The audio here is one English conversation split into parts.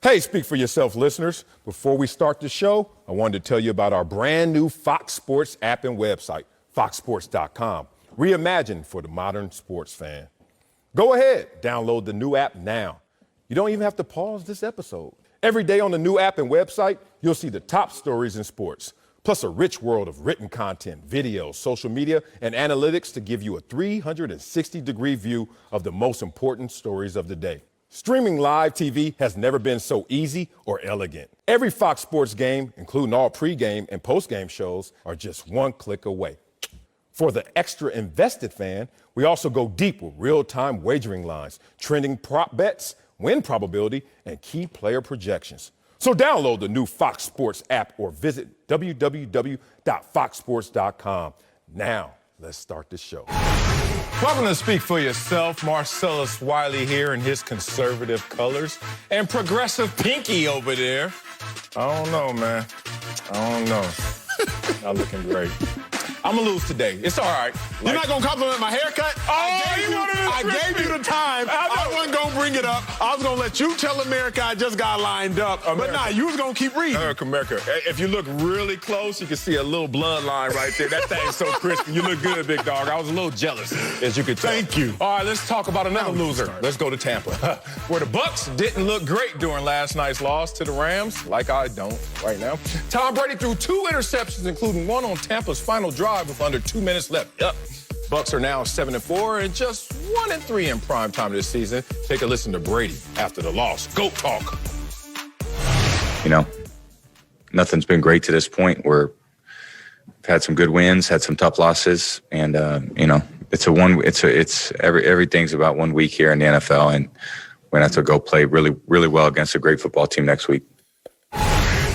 Hey, speak for yourself, listeners. Before we start the show, I wanted to tell you about our brand new Fox Sports app and website, foxsports.com. Reimagined for the modern sports fan. Go ahead, download the new app now. You don't even have to pause this episode. Every day on the new app and website, you'll see the top stories in sports, plus a rich world of written content, videos, social media, and analytics to give you a 360-degree view of the most important stories of the day. Streaming live TV has never been so easy or elegant. Every Fox Sports game, including all pregame and postgame shows, are just one click away. For the extra invested fan, we also go deep with real-time wagering lines, trending prop bets, win probability, and key player projections. So download the new Fox Sports app or visit www.foxsports.com. Now, let's start the show. Welcome to Speak for Yourself. Marcellus Wiley here in his conservative colors and progressive pinky over there. I don't know, man. I don't know. Not looking great. I'm going to lose today. It's all right. You're not going to compliment my haircut? I gave you the time. I wasn't going to bring it up. I was going to let you tell America I just got lined up. But nah, you was going to keep reading. America, if you look really close, you can see a little bloodline right there. That thing's so crispy. You look good, big dog. I was a little jealous, as you could tell. Thank you. All right, let's talk about another loser. Let's go to Tampa, where the Bucs didn't look great during last night's loss to the Rams, like I don't right now. Tom Brady threw 2 interceptions, including one on Tampa's final drive with under 2 minutes left. Yep. Bucs are now 7-4 and just 1-3 in prime time this season. Take a listen to Brady after the loss. Goat talk. You know, nothing's been great to this point. We've had some good wins, had some tough losses, and you know, everything's about 1 week here in the NFL, and we're gonna have to go play really, really well against a great football team next week.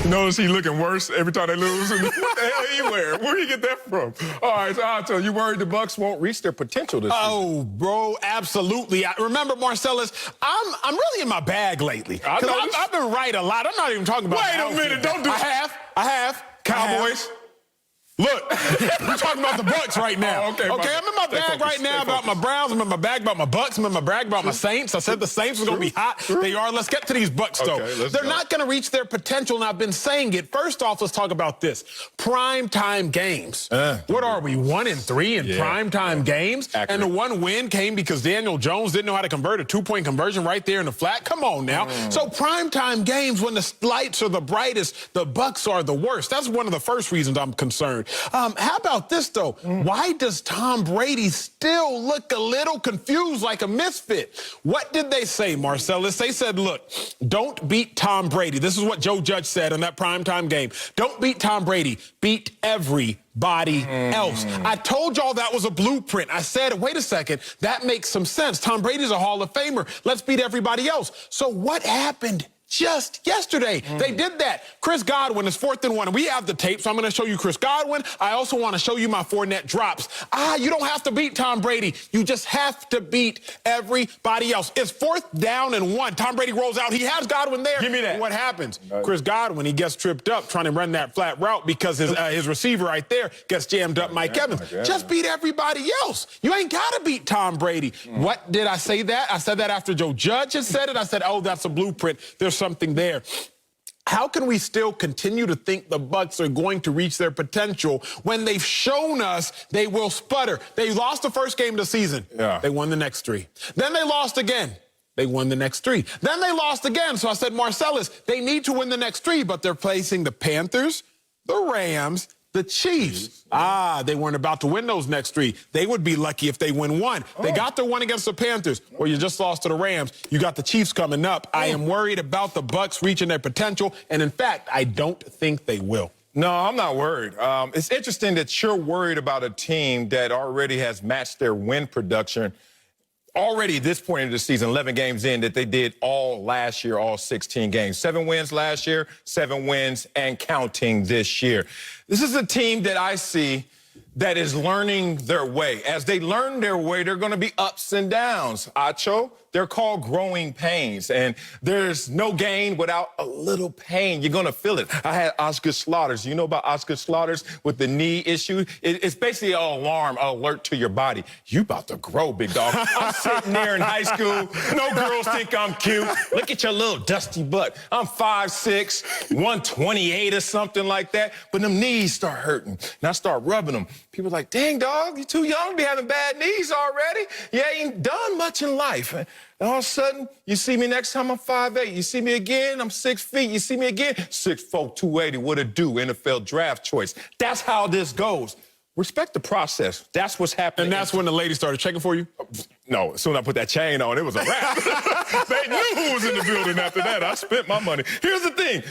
Notice he looking worse every time they lose. What the hell he wearing? Where did he get that from? All right, so I'll tell you, worried the Bucs won't reach their potential this season? Oh, bro, absolutely. Remember, Marcellus, I'm really in my bag lately. I've been right a lot. I'm not even talking about. Wait a minute, don't do. I have. Cowboys. Look, we're talking about the Bucs right now. Oh, okay, I'm in my bag right now about my Browns. I'm in my bag about my Bucs. I'm in my bag about my Saints. I said the Saints were going to be hot. They are. Let's get to these Bucs, though. They're not going to reach their potential, and I've been saying it. First off, let's talk about this. Primetime games. What are we, 1-3 in primetime games? Accurate. And the one win came because Daniel Jones didn't know how to convert a 2-point conversion right there in the flat. Come on now. So primetime games, when the lights are the brightest, the Bucs are the worst. That's one of the first reasons I'm concerned. How about this, though? Why does Tom Brady still look a little confused like a misfit? What did they say, Marcellus? They said, look, don't beat Tom Brady. This is what Joe Judge said on that primetime game. Don't beat Tom Brady. Beat everybody else. I told y'all that was a blueprint. I said, wait a second, that makes some sense. Tom Brady's a Hall of Famer. Let's beat everybody else. So what happened? Just yesterday, they did that. Chris Godwin is 4th and 1, and we have the tape, so I'm going to show you Chris Godwin. I also want to show you my 4 net drops. You don't have to beat Tom Brady. You just have to beat everybody else. It's 4th down and 1. Tom Brady rolls out. He has Godwin there. Give me that. And what happens? Chris Godwin, he gets tripped up trying to run that flat route because his receiver right there gets jammed up, Mike Evans. Just beat everybody else. You ain't got to beat Tom Brady. What did I say that? I said that after Joe Judge had said it. I said, oh, that's a blueprint. There's something there. How can we still continue to think the Bucs are going to reach their potential when they've shown us they will sputter? They lost the first game of the season. They won the next 3. Then they lost again. They won the next 3. Then they lost again. So I said, Marcellus, they need to win the next 3, but they're facing the Panthers, the Rams, the Chiefs. They weren't about to win those next 3. They would be lucky if they win 1. They got their 1 against the Panthers. Well, you just lost to the Rams. You got the Chiefs coming up. I am worried about the Bucs reaching their potential, and in fact, I don't think they will. No, I'm not worried. It's interesting that you're worried about a team that already has matched their win production already at this point in the season, 11 games in, that they did all last year, all 16 games. 7 wins last year, 7 wins and counting this year. This is a team that I see that is learning their way. As they learn their way, they're going to be ups and downs. Acho, they're called growing pains. And there's no gain without a little pain. You're going to feel it. I had Oscar Slaughters. You know about Oscar Slaughters with the knee issue? It's basically an alarm, an alert to your body. You about to grow, big dog. I'm sitting there in high school. No girls think I'm cute. Look at your little dusty butt. I'm 5'6", 128 or something like that. But them knees start hurting. And I start rubbing them. People are like, dang, dog, you too young to be having bad knees already. You ain't done much in life. And all of a sudden, you see me next time, I'm 5'8". You see me again, I'm 6 feet. You see me again, 6'4", 280. What it do? NFL draft choice. That's how this goes. Respect the process. That's what's happening. And that's when the lady started checking for you? No, as soon as I put that chain on, it was a wrap. They knew who was in the building after that. I spent my money. Here's the thing.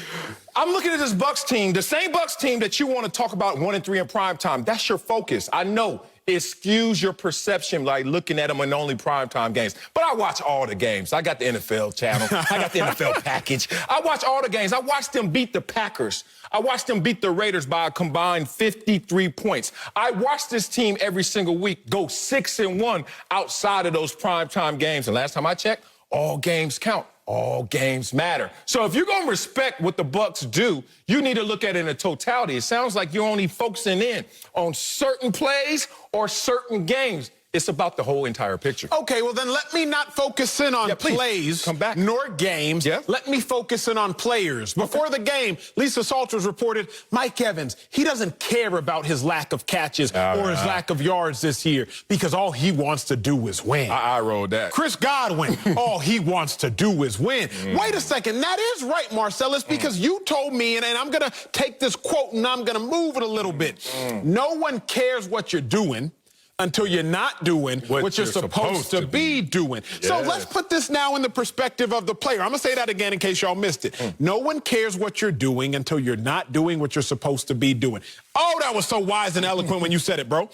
I'm looking at this Bucs team, the same Bucs team that you want to talk about 1-3 in prime time. That's your focus. I know it skews your perception, like looking at them in only primetime games. But I watch all the games. I got the NFL channel. I got the NFL package. I watch all the games. I watched them beat the Packers. I watched them beat the Raiders by a combined 53 points. I watch this team every single week go 6-1 outside of those primetime games. And last time I checked, all games count. All games matter. So if you're going to respect what the Bucs do, you need to look at it in a totality. It sounds like you're only focusing in on certain plays or certain games. It's about the whole entire picture. Okay, well, then let me not focus in on plays nor games. Yeah. Let me focus in on players. Before the game, Lisa Salters reported Mike Evans, he doesn't care about his lack of catches or his lack of yards this year because all he wants to do is win. I rolled that. Chris Godwin, all he wants to do is win. Wait a second. That is right, Marcellus, because you told me, and I'm going to take this quote and I'm going to move it a little bit. No one cares what you're doing until you're not doing what you're supposed to be doing. Yes. So let's put this now in the perspective of the player. I'm going to say that again in case y'all missed it. No one cares what you're doing until you're not doing what you're supposed to be doing. Oh, that was so wise and eloquent when you said it, bro.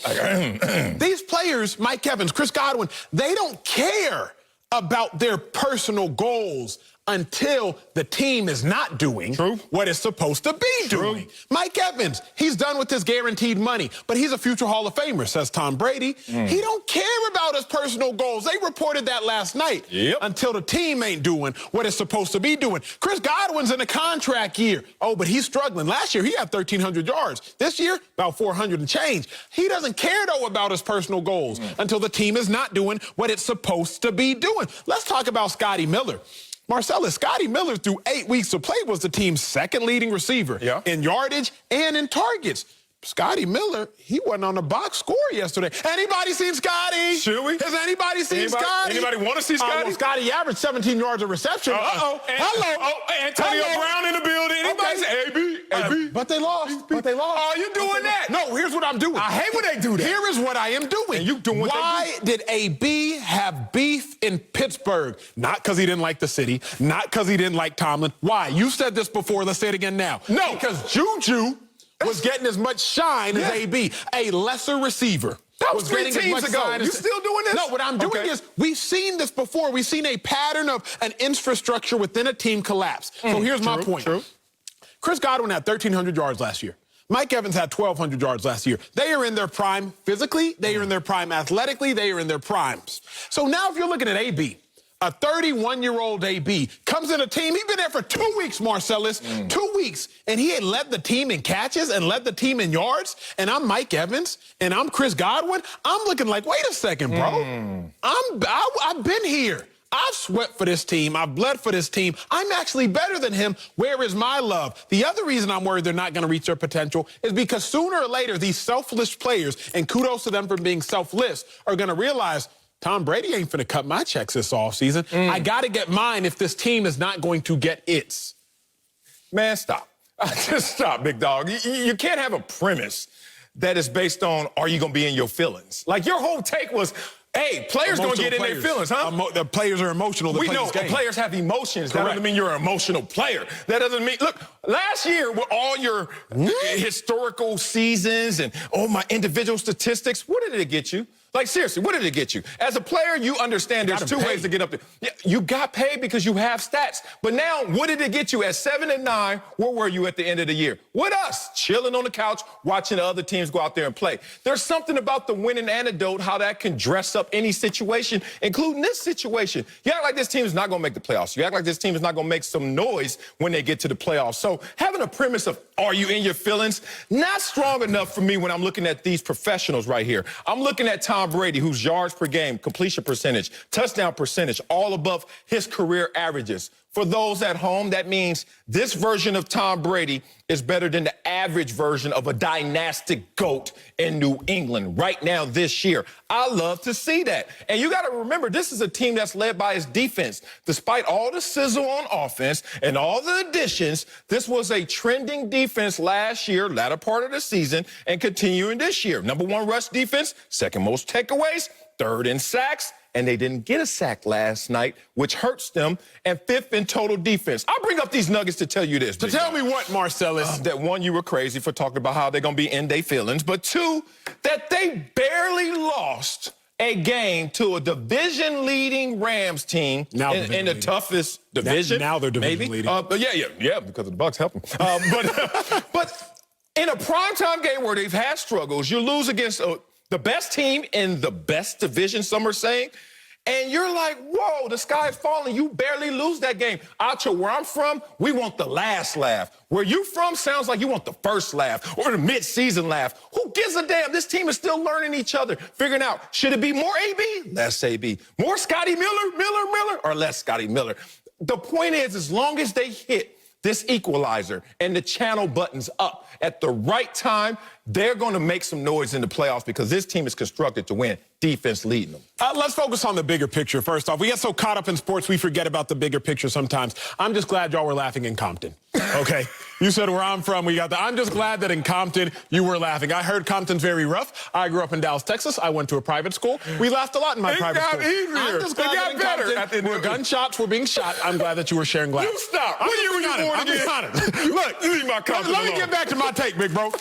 These players, Mike Evans, Chris Godwin, they don't care about their personal goals until the team is not doing what it's supposed to be doing. Mike Evans, he's done with his guaranteed money, but he's a future Hall of Famer, says Tom Brady. He don't care about his personal goals. They reported that last night until the team ain't doing what it's supposed to be doing. Chris Godwin's in a contract year. Oh, but he's struggling. Last year, he had 1,300 yards. This year, about 400 and change. He doesn't care, though, about his personal goals until the team is not doing what it's supposed to be doing. Let's talk about Scotty Miller. Marcellus, Scotty Miller, through 8 weeks of play, was the team's second leading receiver in yardage and in targets. Scotty Miller, he wasn't on the box score yesterday. Anybody seen Scotty? Should we? Has anybody seen Scotty? Anybody want to see Scotty? Well, Scotty averaged 17 yards of reception. Hello. Antonio Brown in the building. Anybody say AB? But they lost. But they lost. Oh, you doing that? No, here's what I'm doing. I hate when they do that. Here is what I am doing. And you doing what Why did AB have beef in Pittsburgh? Not because he didn't like the city. Not because he didn't like Tomlin. Why? You said this before. Let's say it again now. No. Because Juju was getting as much shine as AB, a lesser receiver. That was 3 teams ago. You still doing this? No, what I'm doing is, we've seen this before. We've seen a pattern of an infrastructure within a team collapse. So here's my point. Chris Godwin had 1,300 yards last year. Mike Evans had 1,200 yards last year. They are in their prime physically. They are in their prime athletically. They are in their primes. So now if you're looking at AB, a 31-year-old AB comes in a team. He's been there for 2 weeks, Marcellus. 2 weeks. And he had led the team in catches and led the team in yards. And I'm Mike Evans and I'm Chris Godwin. I'm looking like, wait a second, bro. I've been here. I've sweat for this team. I've bled for this team. I'm actually better than him. Where is my love? The other reason I'm worried they're not going to reach their potential is because sooner or later, these selfless players, and kudos to them for being selfless, are going to realize Tom Brady ain't finna cut my checks this offseason. I got to get mine if this team is not going to get its. Man, stop. Just stop, big dog. You can't have a premise that is based on, are you going to be in your feelings? Like, your whole take was, hey, players going to get in their feelings, huh? The players are emotional. We know players have emotions. That doesn't mean you're an emotional player. That doesn't mean, look, last year with all your historical seasons and all my individual statistics, what did it get you? Like, seriously, what did it get you? As a player, you understand there's two ways to get up there. Yeah, you got paid because you have stats. But now, what did it get you? At 7-9, where were you at the end of the year? With us, chilling on the couch, watching the other teams go out there and play. There's something about the winning antidote, how that can dress up any situation, including this situation. You act like this team is not going to make the playoffs. You act like this team is not going to make some noise when they get to the playoffs. So having a premise of, are you in your feelings? Not strong enough for me when I'm looking at these professionals right here. I'm looking at Tom Brady, whose yards per game, completion percentage, touchdown percentage, all above his career averages. For those at home, that means this version of Tom Brady is better than the average version of a dynastic GOAT in New England right now this year. I love to see that. And you got to remember, this is a team that's led by its defense. Despite all the sizzle on offense and all the additions, this was a trending defense last year, latter part of the season, and continuing this year. Number 1 rush defense, second most takeaways, third in sacks, and they didn't get a sack last night, which hurts them, and 5th in total defense. I'll bring up these nuggets to tell you this. To tell me what, Marcellus? That 1, you were crazy for talking about how they're going to be in their feelings, but 2, that they barely lost a game to a division-leading Rams team in the toughest division. Now they're division-leading. Yeah, because of the Bucs help them. But in a primetime game where they've had struggles, you lose against the best team in the best division, some are saying, and you're like, whoa, the sky is falling. You barely lose that game. Out to where I'm from, we want the last laugh. Where you from sounds like you want the first laugh or the mid-season laugh. Who gives a damn? This team is still learning each other, figuring out, should it be more AB? Less AB. More Scotty Miller, or less Scotty Miller? The point is, as long as they hit this equalizer and the channel buttons up at the right time, they're going to make some noise in the playoffs because this team is constructed to win. Defense leading them. Let's focus on the bigger picture. First off, we get so caught up in sports, we forget about the bigger picture sometimes. I'm just glad y'all were laughing in Compton. Okay? You said where I'm from, I'm just glad that in Compton, you were laughing. I heard Compton's very rough. I grew up in Dallas, Texas. I went to a private school. We laughed a lot in my private school. I'm just glad that in Compton, where gunshots were being shot, I'm glad that you were sharing laughs. You stop. What are you born again? Look, leave my Compton let me get back to my take, big bro.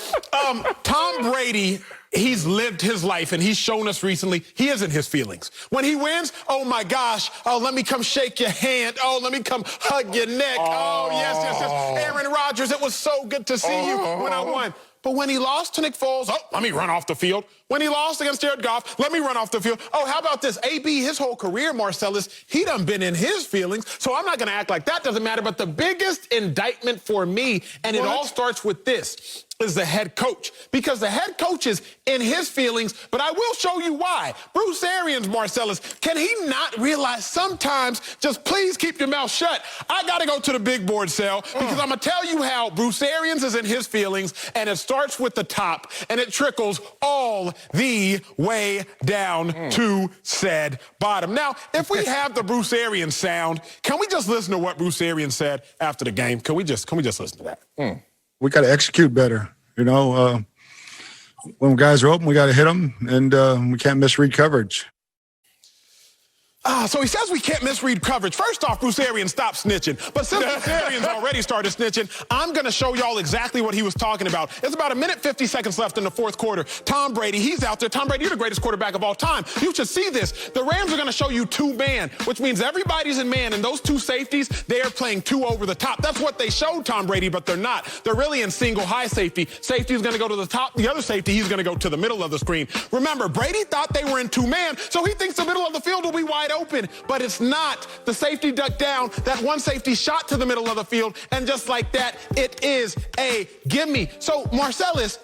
Tom Brady, he's lived his life, and he's shown us recently he isn't his feelings. When he wins, oh, my gosh, oh, let me come shake your hand. Oh, let me come hug your neck. Oh, yes. Aaron Rodgers, it was so good to see you when I won. But when he lost to Nick Foles, oh, let me run off the field. When he lost against Jared Goff, let me run off the field. Oh, how about this? AB, his whole career, Marcellus, he done been in his feelings, so I'm not going to act like that doesn't matter. But the biggest indictment for me, and it all starts with this, is the head coach. Because the head coach is in his feelings, but I will show you why. Bruce Arians, Marcellus, can he not realize sometimes, just please keep your mouth shut? I got to go to the big board cell because I'm going to tell you how Bruce Arians is in his feelings, and it starts with the top, and it trickles all the way down to said bottom. Now, if we have the Bruce Arians sound, can we just listen to what Bruce Arians said after the game? Can we just listen to that? We got to execute better. You know, when guys are open, we got to hit them, and we can't misread coverage. So he says we can't misread coverage. First off, Bruce Arians stopped snitching. But since Bruce Arians already started snitching, I'm going to show y'all exactly what he was talking about. It's about 1:50 seconds left in the fourth quarter. Tom Brady, he's out there. Tom Brady, you're the greatest quarterback of all time. You should see this. The Rams are going to show you 2-man, which means everybody's in man, and those 2 safeties, they are playing 2 over the top. That's what they showed Tom Brady, but they're not. They're really in single high safety. Safety is going to go to the top. The other safety, he's going to go to the middle of the screen. Remember, Brady thought they were in 2-man, so he thinks the middle of the field will be wide open, but it's not. The safety ducked down. That one safety shot to the middle of the field, and just like that, it is a gimme. So, Marcellus,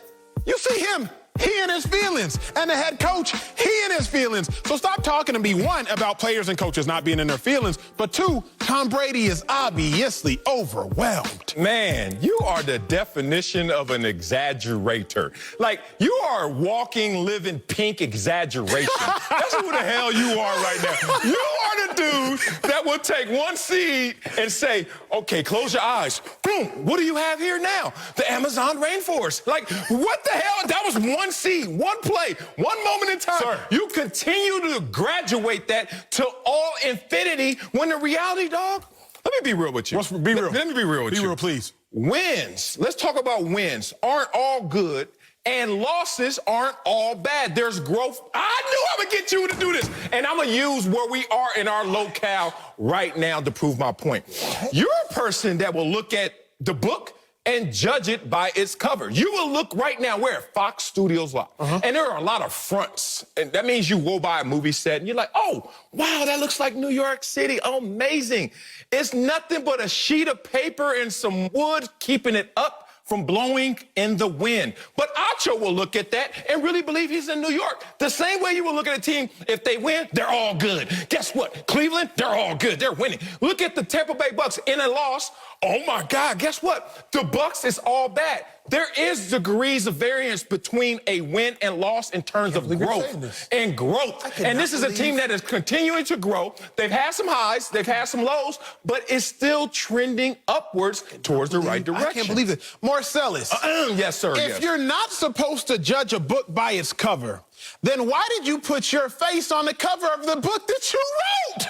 you see him. He in his feelings. And the head coach, he in his feelings. So stop talking to me, 1, about players and coaches not being in their feelings, but 2, Tom Brady is obviously overwhelmed. Man, you are the definition of an exaggerator. Like, you are a walking, living pink exaggeration. That's who the hell you are right now. You are the dude that will take one seed and say, okay, close your eyes. Boom, what do you have here now? The Amazon rainforest. Like, what the hell? That was one seed, one play, one moment in time. Sir. You continue to graduate that to all infinity when the reality, dog, let me be real with you. Be real. Let me be real with you. Be real, please. Wins, let's talk about wins, aren't all good and losses aren't all bad. There's growth. I knew I would get you to do this. And I'm going to use where we are in our locale right now to prove my point. You're a person that will look at the book and judge it by its cover. You will look right now where Fox Studios Live. And there are a lot of fronts. And that means you go by a movie set and you're like, oh, wow, that looks like New York City. Oh, amazing. It's nothing but a sheet of paper and some wood keeping it up from blowing in the wind. But Acho will look at that and really believe he's in New York. The same way you will look at a team, if they win, they're all good. Guess what? Cleveland, they're all good. They're winning. Look at the Tampa Bay Bucs in a loss. Oh, my God, guess what? The Bucs is all bad. There is degrees of variance between a win and loss in terms of growth and growth. And this is a team that is continuing to grow. They've had some highs, they've had some lows, but it's still trending upwards towards the right direction. I can't believe it. Marcellus. Yes, sir. If you're not supposed to judge a book by its cover, then why did you put your face on the cover of the book that you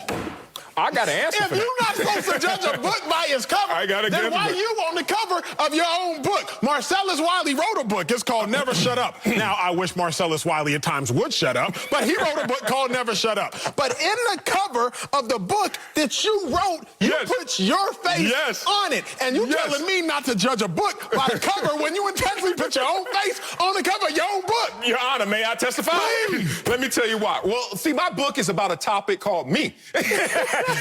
wrote? I got to answer if for that. you're not supposed to judge a book by its cover, then why are you on the cover of your own book? Marcellus Wiley wrote a book. It's called Never Shut Up. Now, I wish Marcellus Wiley at times would shut up, but he wrote a book called Never Shut Up. But in the cover of the book that you wrote, you put your face on it. And you telling me not to judge a book by the cover when you intentionally put your own face on the cover of your own book. Your Honor, may I testify? Please. Let me tell you why. Well, see, my book is about a topic called me.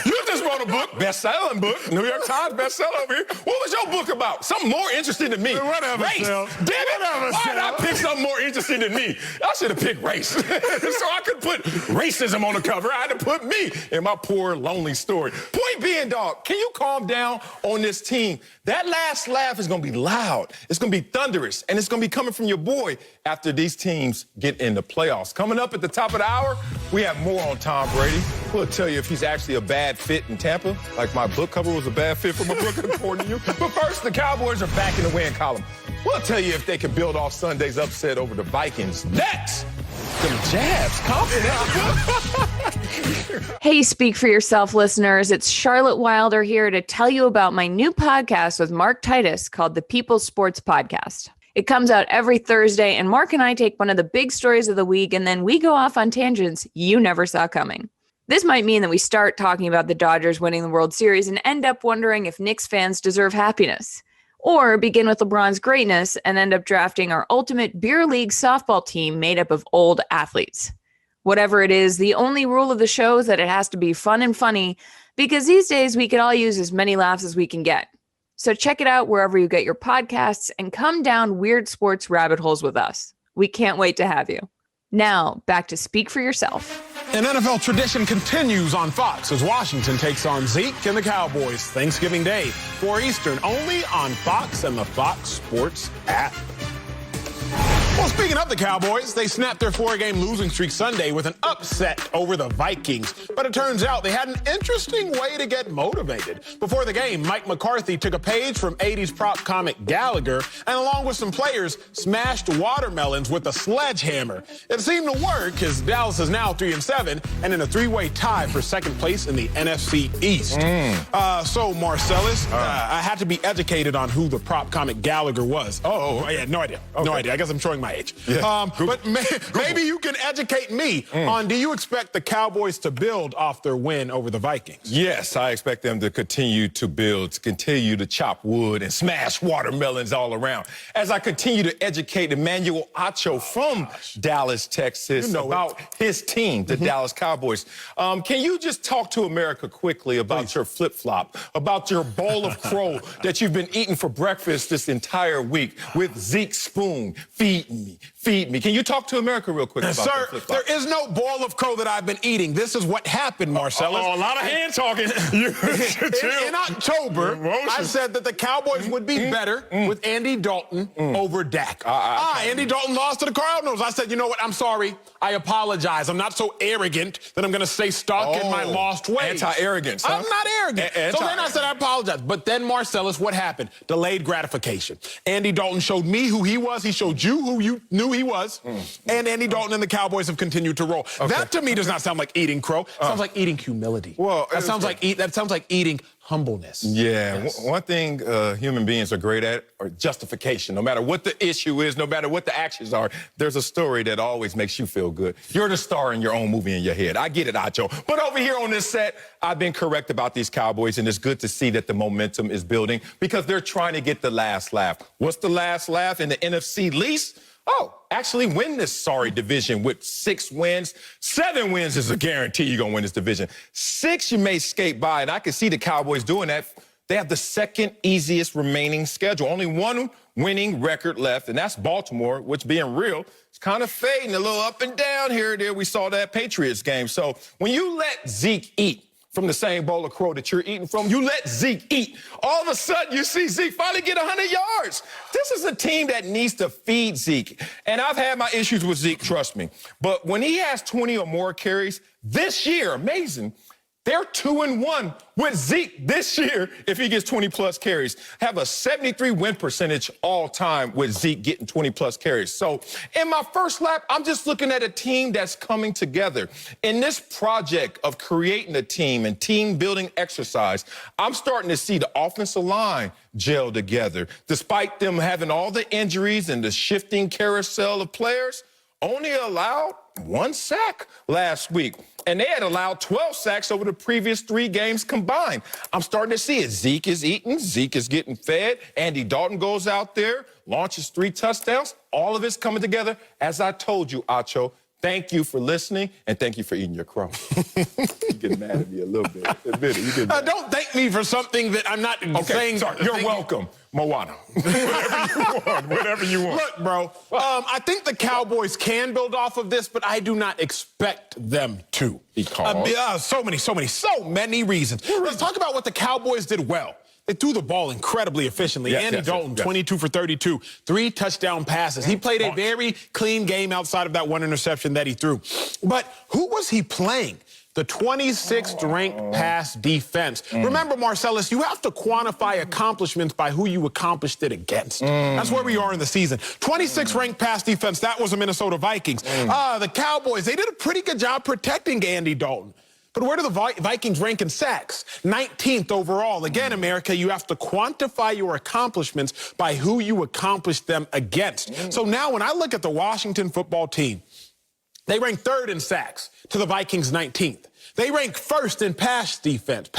You just wrote a book, best-selling book, New York Times bestseller over here. What was your book about? Something more interesting than me. Whatever, race. Phil. Damn it. Why did I pick something more interesting than me? I should have picked race. So I could put racism on the cover. I had to put me in my poor, lonely story. Point being, dog, can you calm down on this team? That last laugh is going to be loud. It's going to be thunderous, and it's going to be coming from your boy after these teams get in the playoffs. Coming up at the top of the hour, we have more on Tom Brady. We'll tell you if he's actually a bad fit in Tampa, like my book cover was a bad fit for my book, according to you. But first, the Cowboys are back in the win column. We'll tell you if they can build off Sunday's upset over the Vikings. Next, some jabs, confident. Hey, Speak for Yourself listeners. It's Charlotte Wilder here to tell you about my new podcast with Mark Titus called The People's Sports Podcast. It comes out every Thursday, and Mark and I take one of the big stories of the week, and then we go off on tangents you never saw coming. This might mean that we start talking about the Dodgers winning the World Series and end up wondering if Knicks fans deserve happiness. Or begin with LeBron's greatness and end up drafting our ultimate beer league softball team made up of old athletes. Whatever it is, the only rule of the show is that it has to be fun and funny, because these days we can all use as many laughs as we can get. So check it out wherever you get your podcasts and come down weird sports rabbit holes with us. We can't wait to have you. Now, back to Speak for Yourself. An NFL tradition continues on Fox as Washington takes on Zeke and the Cowboys Thanksgiving Day, 4 Eastern, only on Fox and the Fox Sports app. Well, speaking of the Cowboys, they snapped their 4-game losing streak Sunday with an upset over the Vikings. But it turns out they had an interesting way to get motivated. Before the game, Mike McCarthy took a page from 80s prop comic Gallagher and, along with some players, smashed watermelons with a sledgehammer. It seemed to work, as Dallas is now 3-7 and in a 3-way tie for second place in the NFC East. So, Marcellus, I had to be educated on who the prop comic Gallagher was. Oh, yeah, no idea. Okay. No idea. I guess I'm showing my age. Yeah. But maybe you can educate me on, do you expect the Cowboys to build off their win over the Vikings? Yes, I expect them to continue to build, to continue to chop wood and smash watermelons all around. As I continue to educate Emmanuel Acho from Dallas, Texas, about his team, the Dallas Cowboys. Can you just talk to America quickly about your flip-flop, about your bowl of crow that you've been eating for breakfast this entire week with Zeke Spoon? Feed me. Can you talk to America real quick about that flip-flop? There is no bowl of crow that I've been eating. This is what happened, Marcellus. A lot of hand talking. In October, I said that the Cowboys would be better with Andy Dalton over Dak. Andy Dalton lost to the Cardinals. I said, you know what? I'm sorry. I apologize. I'm not so arrogant that I'm going to stay stuck in my lost ways. Anti-arrogance, huh? I'm not arrogant. So then I said I apologize. But then, Marcellus, what happened? Delayed gratification. Andy Dalton showed me who he was. He showed you who you knew he was. And Andy Dalton and the Cowboys have continued to roll. That, to me, does not sound like eating crow. It sounds like eating humility. Well, that sounds like eating humbleness. Yeah, Yes. one thing human beings are great at are justification. No matter what the issue is, no matter what the actions are, there's a story that always makes you feel good. You're the star in your own movie in your head. I get it, Acho. But over here on this set, I've been correct about these Cowboys, and it's good to see that the momentum is building because they're trying to get the last laugh. What's the last laugh in the NFC least? Oh, actually win this sorry division with 6 wins. 7 wins is a guarantee you're going to win this division. 6 you may skate by, and I can see the Cowboys doing that. They have the second easiest remaining schedule. Only one winning record left, and that's Baltimore, which, being real, is kind of fading a little up and down here and there. We saw that Patriots game. So when you let Zeke eat from the same bowl of crow that you're eating from, you let Zeke eat. All of a sudden, you see Zeke finally get 100 yards. This is a team that needs to feed Zeke. And I've had my issues with Zeke, trust me. But when he has 20 or more carries this year, amazing, they're 2-1 with Zeke this year if he gets 20-plus carries. Have a 73 win percentage all time with Zeke getting 20-plus carries. So in my first lap, I'm just looking at a team that's coming together. In this project of creating a team and team-building exercise, I'm starting to see the offensive line gel together. Despite them having all the injuries and the shifting carousel of players, only allowed 1 sack last week. And they had allowed 12 sacks over the previous 3 games combined. I'm starting to see it. Zeke is eating. Zeke is getting fed. Andy Dalton goes out there, launches 3 touchdowns. All of it's coming together. As I told you, Acho, thank you for listening, and thank you for eating your crow. You get mad at me a little bit. Admit it. You get mad. Don't thank me for something that I'm not saying. Sorry. You're welcome, Moana. Whatever you want. Look, bro, I think the Cowboys can build off of this, but I do not expect them to. So many reasons. Let's talk about what the Cowboys did well. They threw the ball incredibly efficiently. Andy Dalton, 22 for 32, 3 touchdown passes. He played a very clean game outside of that 1 interception that he threw. But who was he playing? The 26th ranked pass defense. Remember, Marcellus, you have to quantify accomplishments by who you accomplished it against. That's where we are in the season. 26th ranked pass defense, that was the Minnesota Vikings. The Cowboys, they did a pretty good job protecting Andy Dalton. But where do the Vikings rank in sacks? 19th overall. Again, America, you have to quantify your accomplishments by who you accomplished them against. So now when I look at the Washington football team, they rank 3rd in sacks to the Vikings 19th. They rank 1st in pass defense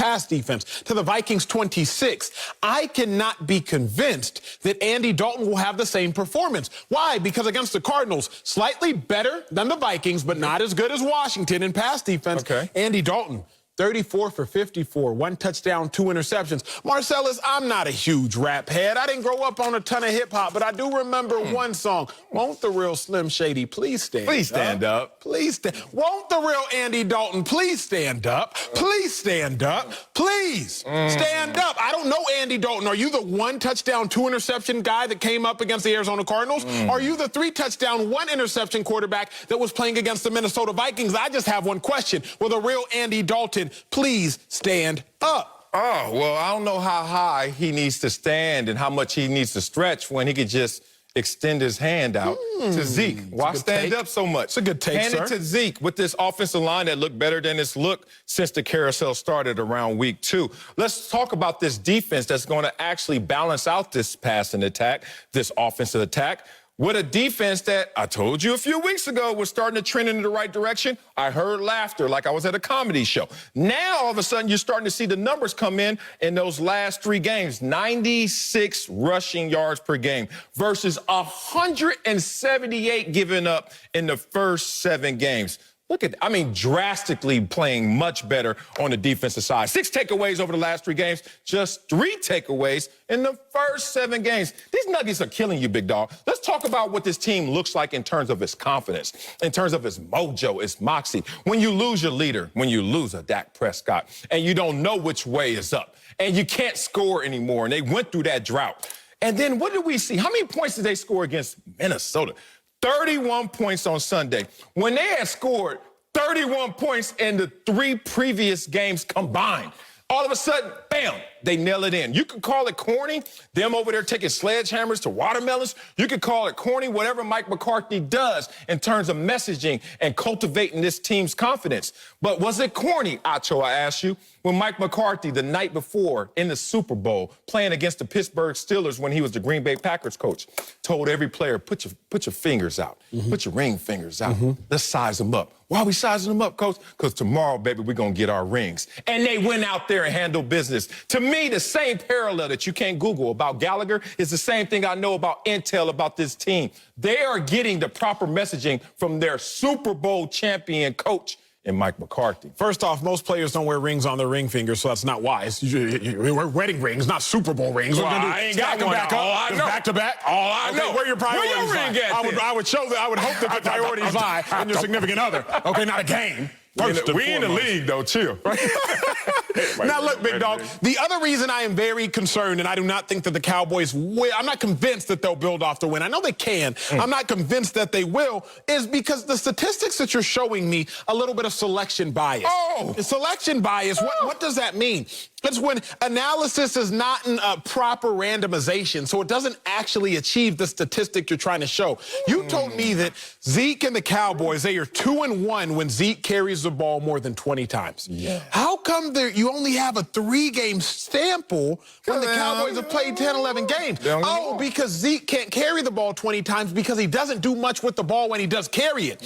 to the Vikings 26th. I cannot be convinced that Andy Dalton will have the same performance. Why? Because against the Cardinals, slightly better than the Vikings, but not as good as Washington in pass defense. Andy Dalton, 34 for 54, 1 touchdown, 2 interceptions. Marcellus, I'm not a huge rap head. I didn't grow up on a ton of hip-hop, but I do remember one song. Won't the real Slim Shady please stand up? Please stand up. Please stand. Won't the real Andy Dalton please stand up? Please stand up. Please stand up. I don't know Andy Dalton. Are you the 1 touchdown, 2 interception guy that came up against the Arizona Cardinals? Are you the 3 touchdown, 1 interception quarterback that was playing against the Minnesota Vikings? I just have one question. Will the real Andy Dalton please stand up? Oh, well, I don't know how high he needs to stand and how much he needs to stretch when he could just extend his hand out to Zeke. Why stand up so much? It's a good take, Hand it to Zeke with this offensive line that looked better than it's looked since the carousel started around week 2. Let's talk about this defense that's going to actually balance out this passing attack, this offensive attack. With a defense that I told you a few weeks ago was starting to trend in the right direction. I heard laughter like I was at a comedy show. Now, all of a sudden, you're starting to see the numbers come in those last 3 games. 96 rushing yards per game versus 178 given up in the first 7 games. Look at, drastically playing much better on the defensive side. 6 takeaways over the last 3 games, just 3 takeaways in the first 7 games. These Nuggets are killing you, big dog. Let's talk about what this team looks like in terms of its confidence, in terms of its mojo, its moxie. When you lose your leader, when you lose a Dak Prescott, and you don't know which way is up, and you can't score anymore, and they went through that drought. And then what did we see? How many points did they score against Minnesota? 31 points on Sunday. When they had scored 31 points in the 3 previous games combined, all of a sudden, bam, they nail it in. You can call it corny, them over there taking sledgehammers to watermelons. You can call it corny, whatever Mike McCarthy does in terms of messaging and cultivating this team's confidence. But was it corny, Acho, I ask you, when Mike McCarthy, the night before in the Super Bowl, playing against the Pittsburgh Steelers when he was the Green Bay Packers coach, told every player, put your fingers out, put your ring fingers out, let's size them up. Why are we sizing them up, Coach? Because tomorrow, baby, we're going to get our rings. And they went out there and handled business. To me, the same parallel that you can't Google about Gallagher is the same thing I know about intel about this team. They are getting the proper messaging from their Super Bowl champion coach and Mike McCarthy. First off, most players don't wear rings on their ring fingers, so that's not wise. You wear wedding rings, not Super Bowl rings. Well, I ain't got one. Back to back. All I know. Where your priorities Where your ring at, I would show that. I would hope that the priorities lie in your significant other. Okay, not a game. We in the league, though. Chill. Now, look, big dog, the other reason I am very concerned, and I do not think that the Cowboys will, I'm not convinced that they'll build off the win. I know they can. I'm not convinced that they will, is because the statistics that you're showing me a little bit of selection bias. Oh! Selection bias, what does that mean? It's when analysis is not in a proper randomization, so it doesn't actually achieve the statistic you're trying to show. You told me that Zeke and the Cowboys, they are 2-1 when Zeke carries the ball more than 20 times. Yeah. How come you only have a 3-game sample when the Cowboys have played 10, 11 games? Oh, because Zeke can't carry the ball 20 times because he doesn't do much with the ball when he does carry it.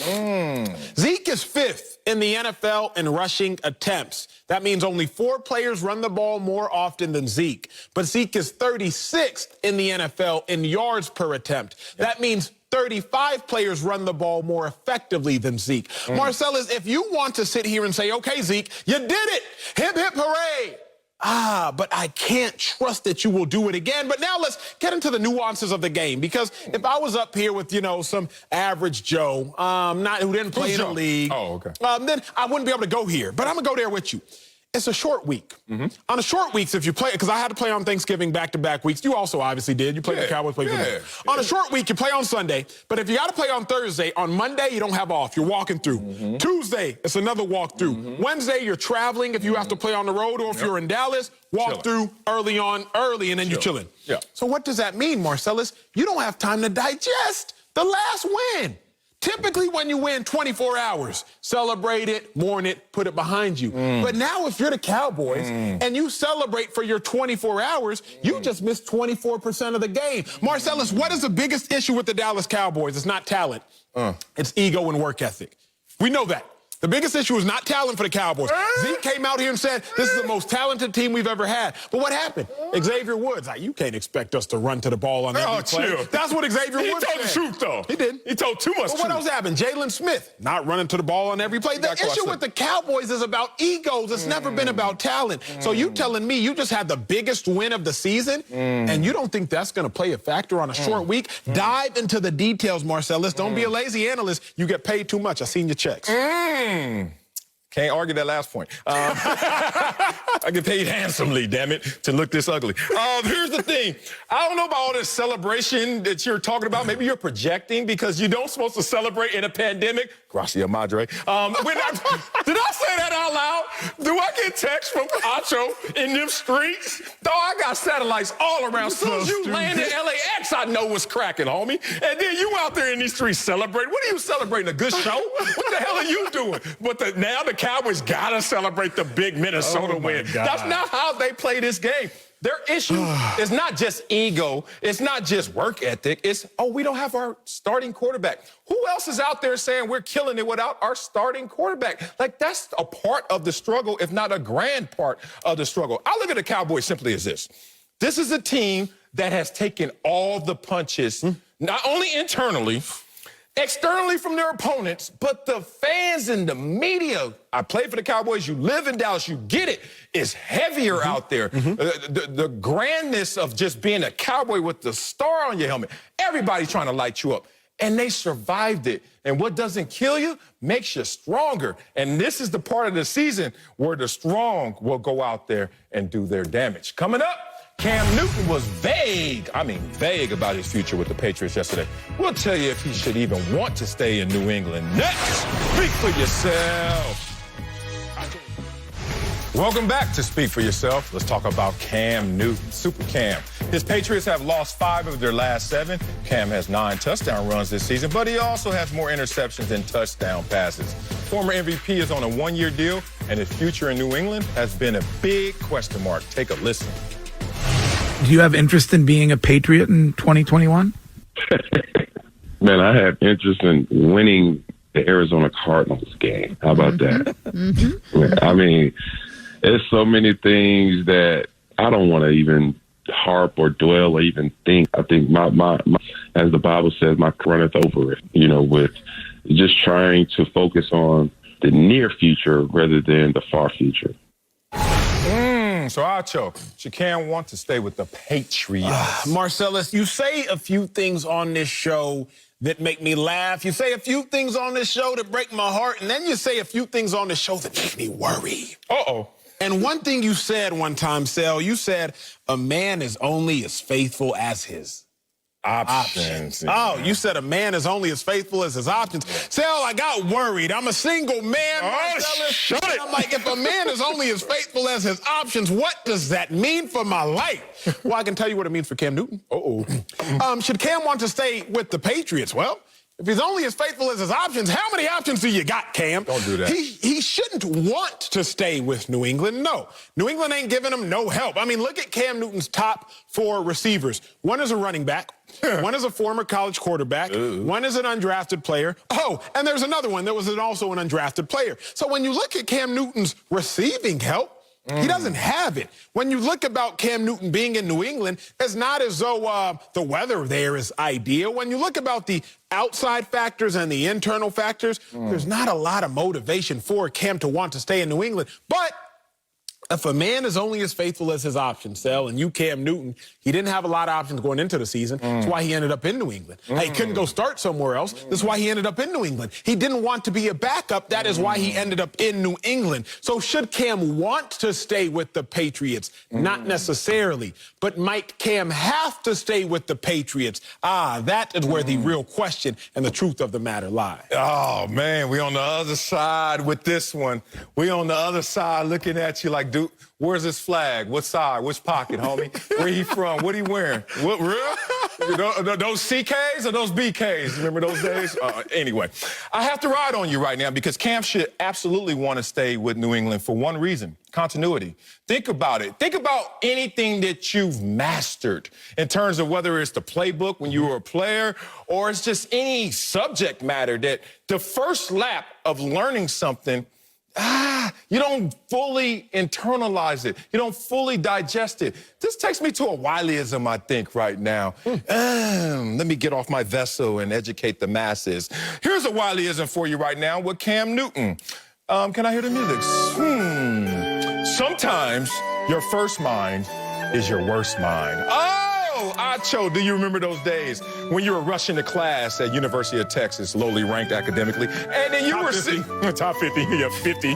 Zeke is 5th in the NFL in rushing attempts. That means only 4 players run the ball more often than Zeke. But Zeke is 36th in the NFL in yards per attempt. That means 35 players run the ball more effectively than Zeke. Marcellus, if you want to sit here and say, okay, Zeke, you did it. Hip, hip, hooray. But I can't trust that you will do it again. But now let's get into the nuances of the game. Because if I was up here with, some average Joe, who didn't play in the league, then I wouldn't be able to go here. But I'm going to go there with you. It's a short week. On a short week, if you play, because I had to play on Thanksgiving back-to-back weeks. You also obviously did. You played the Cowboys, played for them. On a short week, you play on Sunday. But if you got to play on Thursday, on Monday, you don't have off. You're walking through. Tuesday, it's another walkthrough. Wednesday, you're traveling if you have to play on the road, or if you're in Dallas, walk through early, and then you're chilling. So what does that mean, Marcellus? You don't have time to digest the last win. Typically, when you win 24 hours, celebrate it, mourn it, put it behind you. But now if you're the Cowboys and you celebrate for your 24 hours, you just missed 24% of the game. Marcellus, what is the biggest issue with the Dallas Cowboys? It's not talent. It's ego and work ethic. We know that. The biggest issue is not talent for the Cowboys. Zeke came out here and said, this is the most talented team we've ever had. But what happened? Xavier Woods, you can't expect us to run to the ball on every play. Chill. That's what Xavier Woods said. He told the truth, though. He did. He told too much truth. What else happened? Jalen Smith, not running to the ball on every play. The issue with the Cowboys is about egos. It's never been about talent. So you telling me you just had the biggest win of the season, and you don't think that's going to play a factor on a short week? Dive into the details, Marcellus. Don't be a lazy analyst. You get paid too much. I seen your checks. Can't argue that last point. I get paid handsomely, damn it, to look this ugly. Here's the thing. I don't know about all this celebration that you're talking about. Maybe you're projecting because you don't supposed to celebrate in a pandemic. Gracia Madre. Did I say that out loud? Do I get texts from Acho in them streets? Dog, I got satellites all around. As soon as you land in LAX, I know what's cracking, homie. And then you out there in these streets celebrating. What are you celebrating? A good show? What the hell are you doing? But now the Cowboys got to celebrate the big Minnesota win. That's not how they play this game. Their issue is not just ego. It's not just work ethic. It's, we don't have our starting quarterback. Who else is out there saying we're killing it without our starting quarterback? Like, that's a part of the struggle, if not a grand part of the struggle. I look at the Cowboys simply as this. This is a team that has taken all the punches, not only internally, externally from their opponents, but the fans and the media. I played for the Cowboys. You live in Dallas. You get it. It's heavier out there. The grandness of just being a Cowboy with the star on your helmet. Everybody's trying to light you up. And they survived it. And what doesn't kill you makes you stronger. And this is the part of the season where the strong will go out there and do their damage. Coming up, Cam Newton was vague about his future with the Patriots yesterday. We'll tell you if he should even want to stay in New England next. Speak for yourself. Welcome back to Speak for Yourself. Let's talk about Cam Newton, Super Cam. His Patriots have lost 5 of their last 7. Cam has 9 touchdown runs this season, but he also has more interceptions than touchdown passes. Former MVP is on a 1-year deal, and his future in New England has been a big question mark. Take a listen. Do you have interest in being a Patriot in 2021? Man, I have interest in winning the Arizona Cardinals game. How about that? Mm-hmm. I mean, there's so many things that I don't want to even harp or dwell or even think. I think my as the Bible says, my runneth over it, with just trying to focus on the near future rather than the far future. So, Acho, should Cam want to stay with the Patriots? Marcellus, you say a few things on this show that make me laugh. You say a few things on this show that break my heart, and then you say a few things on this show that make me worry. Uh-oh. And one thing you said one time, Sel, you said a man is only as faithful as his options. Oh, you said a man is only as faithful as his options. Sel, I got worried. I'm a single man, Marcellus. Shut it. I'm like, if a man is only as faithful as his options, what does that mean for my life? Well, I can tell you what it means for Cam Newton. Should Cam want to stay with the Patriots? Well, if he's only as faithful as his options, how many options do you got, Cam? Don't do that. He shouldn't want to stay with New England. No. New England ain't giving him no help. I mean, look at Cam Newton's top 4 receivers. One is a running back. One is a former college quarterback. One is an undrafted player. Oh, and there's another one that was also an undrafted player. So when you look at Cam Newton's receiving help, he doesn't have it. When you look about Cam Newton being in New England, it's not as though the weather there is ideal. When you look about the outside factors and the internal factors, there's not a lot of motivation for Cam to want to stay in New England. But if a man is only as faithful as his options, Sel, and you, Cam Newton, he didn't have a lot of options going into the season. That's why he ended up in New England. He couldn't go start somewhere else. That's why he ended up in New England. He didn't want to be a backup. That is why he ended up in New England. So should Cam want to stay with the Patriots? Not necessarily. But might Cam have to stay with the Patriots? That is where the real question and the truth of the matter lie. Oh, man, we on the other side with this one. We on the other side looking at you like, dude, where's his flag? What side? Which pocket, homie? Where he from? What he wearing? What, real? Those CKs or those BKs? Remember those days? Anyway, I have to ride on you right now because Cam should absolutely want to stay with New England for one reason: continuity. Think about it. Think about anything that you've mastered in terms of whether it's the playbook when you were a player or it's just any subject matter that the first lap of learning something, you don't fully internalize it. You don't fully digest it. This takes me to a Wileyism, I think, right now. Let me get off my vessel and educate the masses. Here's a Wileyism for you right now with Cam Newton. Can I hear the music? Sometimes your first mind is your worst mind. Oh, Acho, do you remember those days when you were rushing to class at University of Texas, lowly ranked academically, and then you were sitting... Top 50, yeah, 50.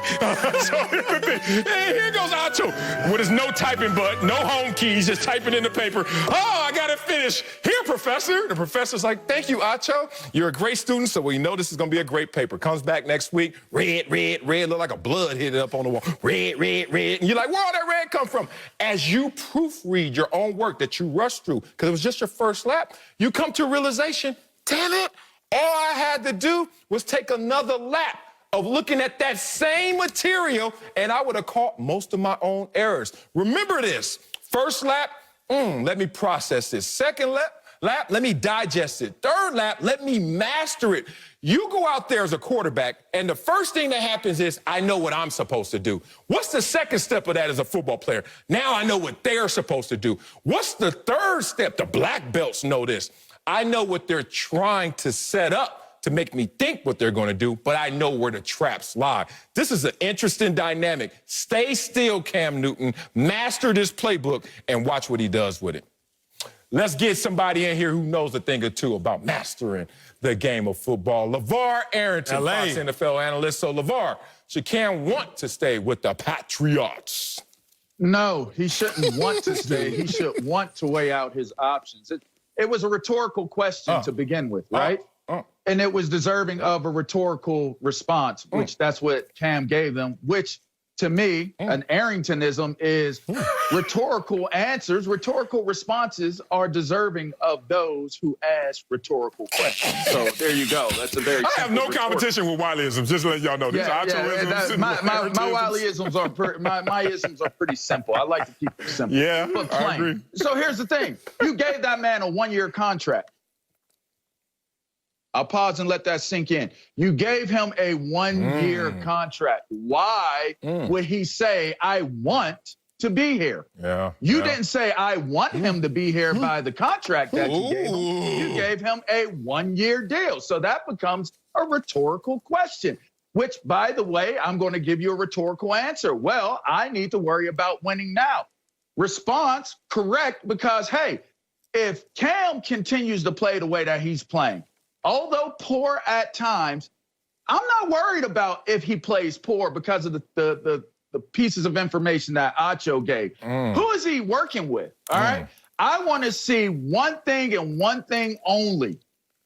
So here goes Acho with his no typing but, no home keys, just typing in the paper. Oh, I got to finish. Here, professor. The professor's like, thank you, Acho. You're a great student, so we know this is going to be a great paper. Comes back next week, red, look like a blood hit up on the wall. Red. And you're like, where'd all that red come from? As you proofread your own work that you rushed through, because it was just your first lap, you come to a realization, damn it, all I had to do was take another lap of looking at that same material, and I would have caught most of my own errors. Remember this. First lap, let me process this. Second lap, let me digest it. Third lap, let me master it. You go out there as a quarterback, and the first thing that happens is I know what I'm supposed to do. What's the second step of that as a football player? Now I know what they're supposed to do. What's the third step? The black belts know this. I know what they're trying to set up to make me think what they're going to do, but I know where the traps lie. This is an interesting dynamic. Stay still, Cam Newton. Master this playbook and watch what he does with it. Let's get somebody in here who knows a thing or two about mastering the game of football. LeVar Arrington, Fox NFL analyst. So, LeVar, should Cam want to stay with the Patriots? No, he shouldn't want to stay. He should want to weigh out his options. It was a rhetorical question to begin with, right? And it was deserving of a rhetorical response, which that's what Cam gave them, which to me, an Arringtonism is rhetorical answers. Rhetorical responses are deserving of those who ask rhetorical questions. So there you go. That's a very. I have no competition with Wileyisms. Just to let y'all know. These Acho-isms. My Wileyisms are my isms are pretty simple. I like to keep them simple. Yeah, but plain. I agree. So here's the thing: you gave that man a 1-year contract. I'll pause and let that sink in. You gave him a 1-year contract. Why would he say, I want to be here? You didn't say, I want him to be here by the contract that you gave him. You gave him a 1-year deal. So that becomes a rhetorical question, which, by the way, I'm going to give you a rhetorical answer. Well, I need to worry about winning now. Response, correct, because, hey, if Cam continues to play the way that he's playing, although poor at times, I'm not worried about if he plays poor because of the pieces of information that Acho gave. Who is he working with? All right. I want to see one thing and one thing only.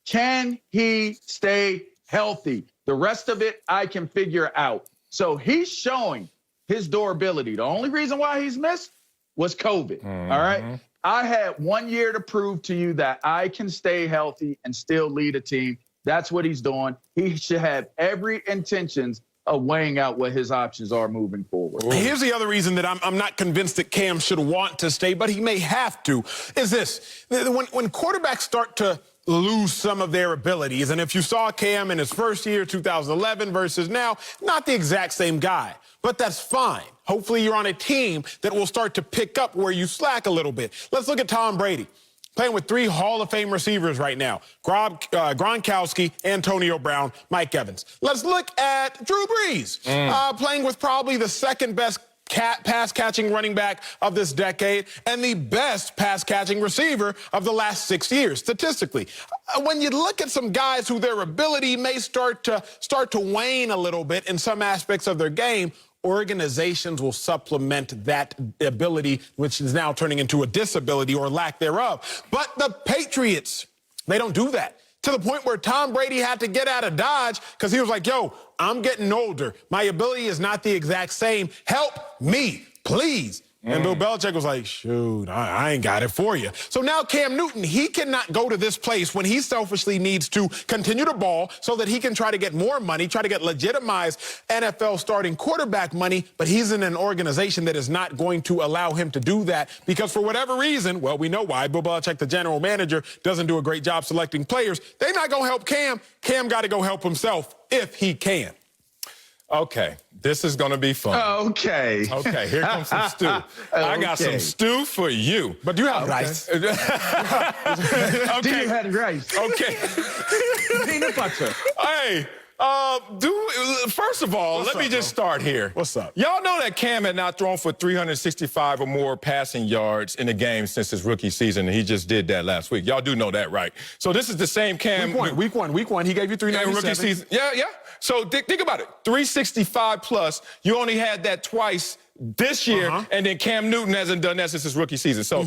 Can he stay healthy? The rest of it I can figure out. So he's showing his durability. The only reason why he's missed was COVID. All right. I had 1 year to prove to you that I can stay healthy and still lead a team. That's what he's doing. He should have every intentions of weighing out what his options are moving forward. Here's the other reason that I'm not convinced that Cam should want to stay, but he may have to, is this. When quarterbacks start to lose some of their abilities, and if you saw Cam in his first year, 2011, versus now, not the exact same guy, but that's fine. Hopefully you're on a team that will start to pick up where you slack a little bit. Let's look at Tom Brady, playing with 3 Hall of Fame receivers right now: Gronkowski, Antonio Brown, Mike Evans. Let's look at Drew Brees, playing with probably the second best pass-catching running back of this decade and the best pass-catching receiver of the last 6 years, statistically. When you look at some guys who their ability may start to wane a little bit in some aspects of their game, organizations will supplement that ability, which is now turning into a disability or lack thereof. But the Patriots, they don't do that. To the point where Tom Brady had to get out of Dodge because he was like, yo, I'm getting older. My ability is not the exact same. Help me, please. And Bill Belichick was like, shoot, I ain't got it for you. So now Cam Newton, he cannot go to this place when he selfishly needs to continue to ball so that he can try to get more money, try to get legitimized NFL starting quarterback money, but he's in an organization that is not going to allow him to do that because for whatever reason, well, we know why, Bill Belichick, the general manager, doesn't do a great job selecting players. They're not going to help Cam. Cam got to go help himself if he can. Okay, this is going to be fun. Okay, here comes some stew. I got some stew for you. But you have rice. Do you have rice? Okay. Peanut butter. Hey, first of all, let me just start here. What's up? Y'all know that Cam had not thrown for 365 or more passing yards in a game since his rookie season, and he just did that last week. Y'all do know that, right? So this is the same Cam. Week one. He gave you 397. Rookie season. Yeah. So think about it. 365 plus. You only had that twice this year, and then Cam Newton hasn't done that since his rookie season. So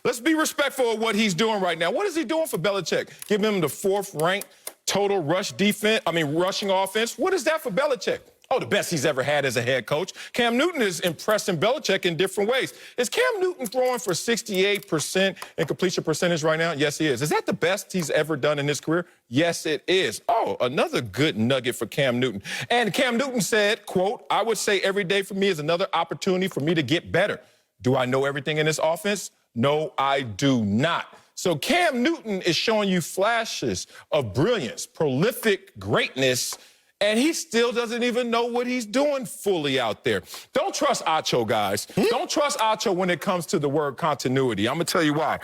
let's be respectful of what he's doing right now. What is he doing for Belichick? Giving him the 4th ranked total rushing offense. What is that for Belichick? Oh, the best he's ever had as a head coach. Cam Newton is impressing Belichick in different ways. Is Cam Newton throwing for 68% in completion percentage right now? Yes, he is. Is that the best he's ever done in his career? Yes, it is. Oh, another good nugget for Cam Newton. And Cam Newton said, quote, I would say every day for me is another opportunity for me to get better. Do I know everything in this offense? No, I do not. So Cam Newton is showing you flashes of brilliance, prolific greatness, and he still doesn't even know what he's doing fully out there. Don't trust Acho, guys. Don't trust Acho when it comes to the word continuity. I'm going to tell you why.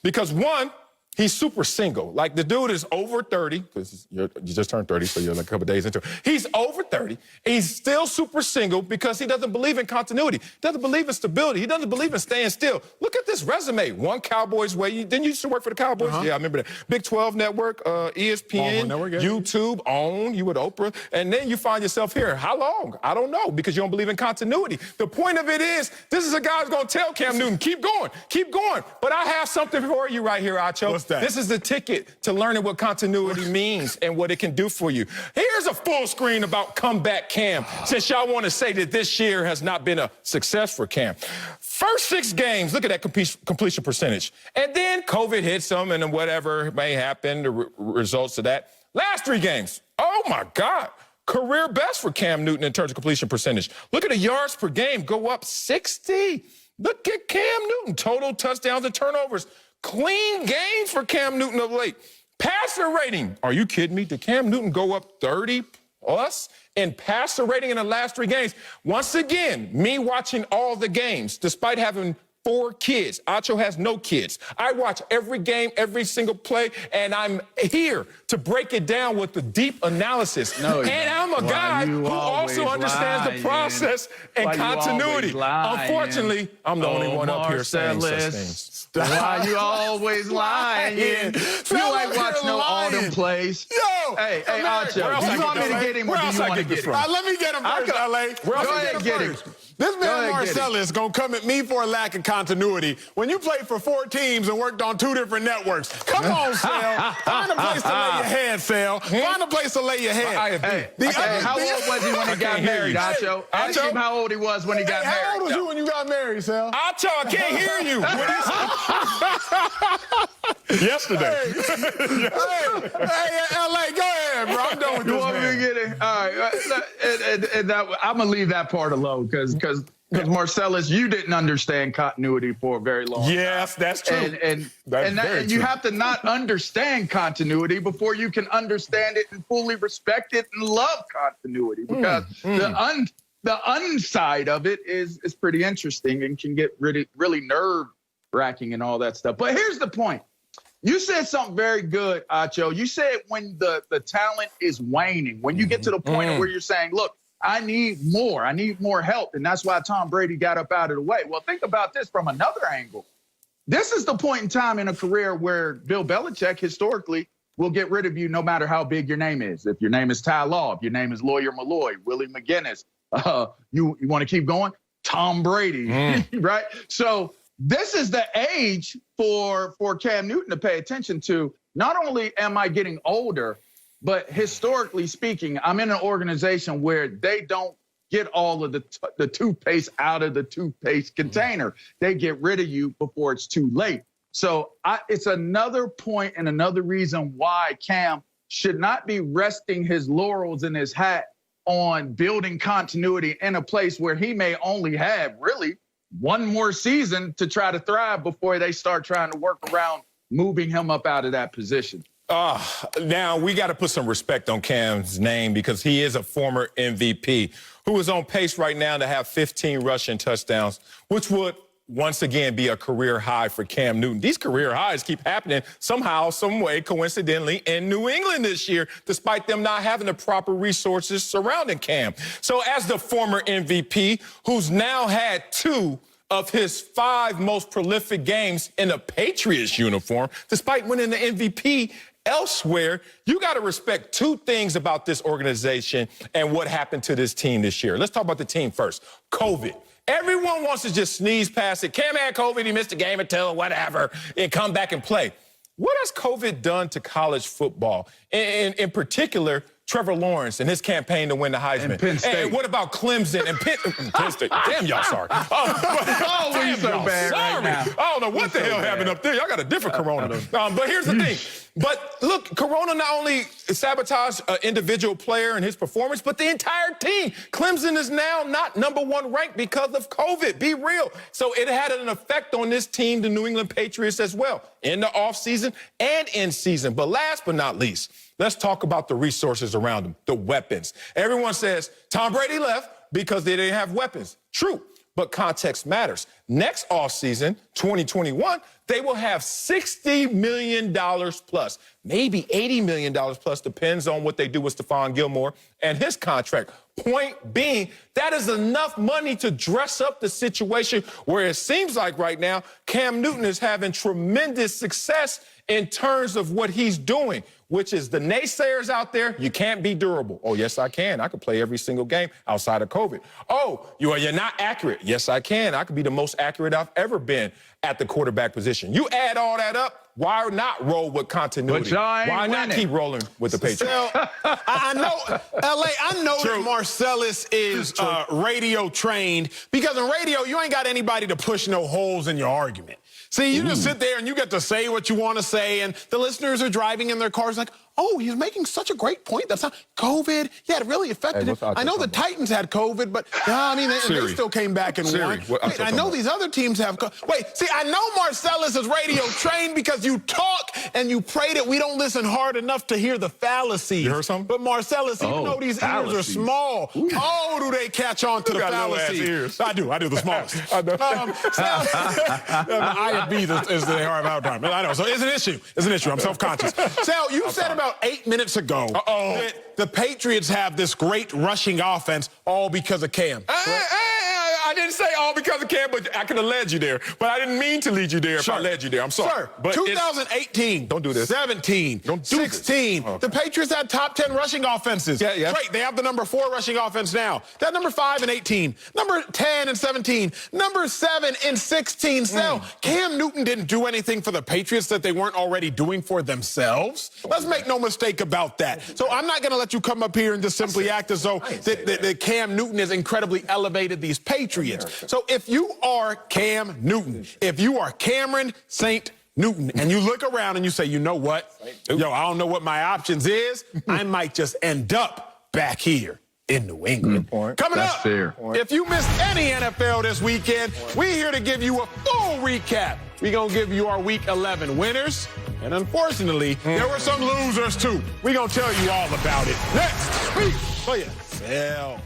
Because, one, he's super single. Like, the dude is over 30, because you just turned 30, so you're like a couple days into it. He's over 30. He's still super single because he doesn't believe in continuity. He doesn't believe in stability. He doesn't believe in staying still. Look at this resume. One Cowboys way. Didn't you used to work for the Cowboys? Yeah, I remember that. Big 12 Network, ESPN, YouTube, OWN, you with Oprah. And then you find yourself here. How long? I don't know, because you don't believe in continuity. The point of it is, this is a guy who's going to tell Cam Newton, keep going, keep going. But I have something for you right here, Acho. What's that? This is the ticket to learning what continuity means and what it can do for you. Here's a full screen about comeback Cam, since y'all want to say that this year has not been a success for Cam. First 6 games, look at that completion percentage. And then COVID hits them, and then whatever may happen, the results of that. Last 3 games, oh my God, career best for Cam Newton in terms of completion percentage. Look at the yards per game go up 60. Look at Cam Newton, total touchdowns and turnovers. Clean games for Cam Newton of late. Passer rating, are you kidding me? Did Cam Newton go up 30 plus in passer rating in the last 3 games? Once again, me watching all the games, despite having 4 kids. Acho has no kids. I watch every game, every single play, and I'm here to break it down with the deep analysis. And I'm a guy who also understands the process and continuity. Unfortunately, I'm the only one up here saying such things. Why you always lying? You ain't watch no Autumn plays. Yo! Hey, Acho, do you want me to get him or do you want to get him? Let me get him first, LA. Go ahead and get him. This man Marcellus gonna come at me for a lack of continuity when you played for 4 teams and worked on 2 different networks. Come on, Sal. Find a place to lay your head, Sal. Find a place to lay your head. How old was he when he got married, Acho? Ask him how old he was when he got married. How old was you when you got married, Sal? Acho, I can't hear you. Yesterday. Hey, LA, go ahead, bro. I'm done with this, man. All right. I'm going to leave that part alone because Marcellus, you didn't understand continuity for a very long time. Yes, that's true. And you have to not understand continuity before you can understand it and fully respect it and love continuity, because the unside of it is pretty interesting and can get really nerve-wracking and all that stuff. But here's the point. You said something very good, Acho. You said when the talent is waning, when you get to the point where you're saying, look, I need more help. And that's why Tom Brady got up out of the way. Well, think about this from another angle. This is the point in time in a career where Bill Belichick historically will get rid of you no matter how big your name is. If your name is Ty Law, if your name is Lawyer Malloy, Willie McGinnis, you want to keep going? Tom Brady, right? So this is the age for Cam Newton to pay attention to. Not only am I getting older, but historically speaking, I'm in an organization where they don't get all of the toothpaste out of the toothpaste container. They get rid of you before it's too late. So it's another point and another reason why Cam should not be resting his laurels in his hat on building continuity in a place where he may only have really 1 more season to try to thrive before they start trying to work around moving him up out of that position. Now, we got to put some respect on Cam's name because he is a former MVP who is on pace right now to have 15 rushing touchdowns, which would once again be a career high for Cam Newton. These career highs keep happening somehow, some way, coincidentally, in New England this year, despite them not having the proper resources surrounding Cam. So as the former MVP, who's now had 2 of his 5 most prolific games in a Patriots uniform, despite winning the MVP elsewhere, you got to respect 2 things about this organization and what happened to this team this year. Let's talk about the team first. COVID. Everyone wants to just sneeze past it. Cam had COVID, he missed a game or 2 or whatever, and come back and play. What has COVID done to college football? In particular, Trevor Lawrence and his campaign to win the Heisman. And Penn State. And what about Clemson and Penn State? Damn, y'all sorry. Damn, so bad sorry. right now. I don't know what the hell happened up there. Y'all got a different corona. But here's the thing. But look, corona not only sabotaged an individual player and his performance, but the entire team. Clemson is now not #1 ranked because of COVID. Be real. So it had an effect on this team, the New England Patriots, as well, in the offseason and in season. But last but not least, let's talk about the resources around them, the weapons. Everyone says Tom Brady left because they didn't have weapons. True, but context matters. Next offseason, 2021, they will have $60 million plus, maybe $80 million plus, depends on what they do with Stephon Gilmore and his contract. Point being, that is enough money to dress up the situation where it seems like right now Cam Newton is having tremendous success in terms of what he's doing, which is the naysayers out there, you can't be durable. Oh, yes, I can. I could play every single game outside of COVID. Oh, you're not accurate. Yes, I can. I could be the most most accurate I've ever been at the quarterback position. You add all that up, why not roll with continuity? But y'all ain't Why not winning. keep rolling with the Patriots? I know, LA, I know that Marcellus is radio trained because in radio, you ain't got anybody to push no holes in your argument. See, you just sit there and you get to say what you want to say, and the listeners are driving in their cars like, oh, he's making such a great point. That's not COVID. Yeah, it really affected him. I know the Titans had COVID, but I mean, they still came back and won. Wait, I know these other teams have COVID. Wait, see, I know Marcellus is radio trained because you talk and you pray that we don't listen hard enough to hear the fallacies. You heard something? But Marcellus, even though these ears are small, oh, do they catch on to the fallacies? I do, the smallest. I know. IFB is the hard time. I know, so it's an issue. It's an issue. I'm self-conscious. Sal, you said about 8 minutes ago that the Patriots have this great rushing offense all because of Cam. I didn't say all because of Cam, but I could have led you there. But I didn't mean to lead you there if I led you there. I'm sorry. Sir, but 2018. Don't do this. 17. Don't do 16. Okay. The Patriots had top 10 rushing offenses. Yeah. Great. They have the number 4 rushing offense now. That number 5 in 18. Number 10 in 17. Number 7 in 16. So Cam Newton didn't do anything for the Patriots that they weren't already doing for themselves. Let's make no mistake about that. So I'm not going to let you come up here and just simply act as though that Cam Newton has incredibly elevated these Patriots. So if you are Cam Newton, if you are Cameron St. Newton, and you look around and you say, you know what? Yo, I don't know what my options is. I might just end up back here in New England. Coming up, if you missed any NFL this weekend, we're here to give you a full recap. We're going to give you our Week 11 winners. And unfortunately, there were some losers, too. We're going to tell you all about it next. Speak for yourself.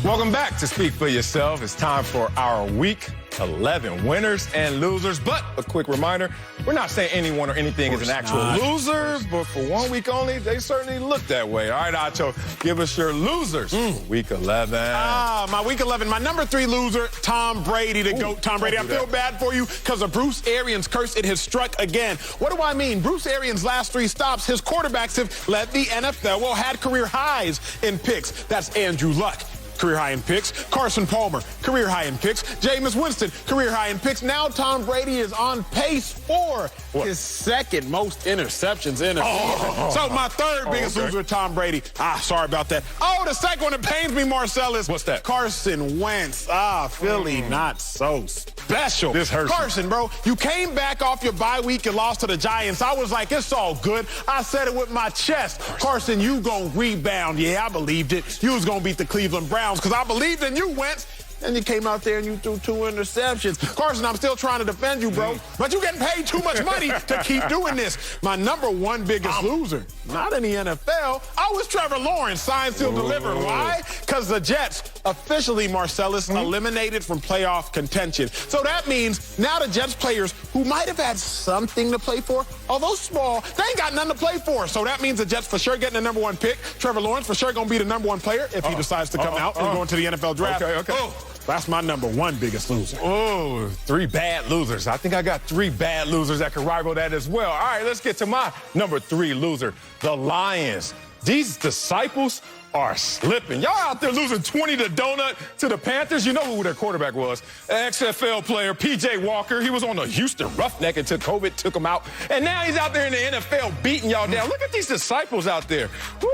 Welcome back to Speak for Yourself. It's time for our Week 11 winners and losers. But a quick reminder, we're not saying anyone or anything is an actual loser, but for 1 week only, they certainly look that way. All right, Acho, give us your losers. Week 11. My Week 11, my number 3 loser, Tom Brady, the GOAT. Tom Brady, I feel bad for you because of Bruce Arians' curse. It has struck again. What do I mean? Bruce Arians' last 3 stops, his quarterbacks have led the NFL, had career highs in picks. That's Andrew Luck, career high in picks. Carson Palmer, career high in picks. Jameis Winston, career high in picks. Now Tom Brady is on pace for his second most interceptions in a season. So my third biggest loser, Tom Brady. Sorry about that. The second one that pains me, Marcellus. What's that? Carson Wentz. Philly not so special. This hurts. Carson, bro, you came back off your bye week and lost to the Giants. I was like, it's all good. I said it with my chest. Carson, you gonna rebound. Yeah, I believed it. You was gonna beat the Cleveland Browns because I believed in you, Wentz. Then you came out there and you threw 2 interceptions. Carson, I'm still trying to defend you, bro. But you're getting paid too much money to keep doing this. My number 1 biggest loser, not in the NFL, I was Trevor Lawrence. Signed, still delivered. Why? Because the Jets officially, Marcellus, eliminated from playoff contention. So that means now the Jets players who might have had something to play for, although small, they ain't got nothing to play for. So that means the Jets for sure getting the number 1 pick. Trevor Lawrence for sure going to be the number 1 player if he decides to come out and go into the NFL draft. Okay. That's my number 1 biggest loser. 3 bad losers. I think I got 3 bad losers that can rival that as well. All right, let's get to my number 3 loser, the Lions. These disciples are slipping. Y'all out there losing 20 to donut to the Panthers. You know who their quarterback was. XFL player, P.J. Walker. He was on the Houston Roughneck until COVID took him out. And now he's out there in the NFL beating y'all down. Look at these disciples out there.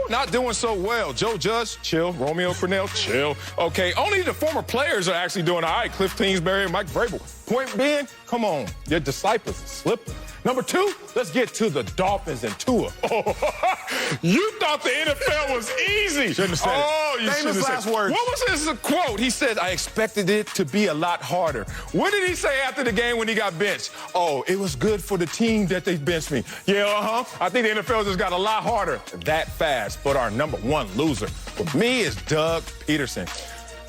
Not doing so well. Joe Judge, chill. Romeo Crennel, chill. Okay, only the former players are actually doing all right. Cliff Kingsbury and Mike Vrabel. Point being, come on. Your disciples are slipping. Number 2, let's get to the Dolphins and Tua. You thought the NFL was easy. Shouldn't have said it. You Famous last words. What was his quote? He said, I expected it to be a lot harder. What did he say after the game when he got benched? It was good for the team that they benched me. Yeah, I think the NFL just got a lot harder that fast. But our number 1 loser for me is Doug Peterson.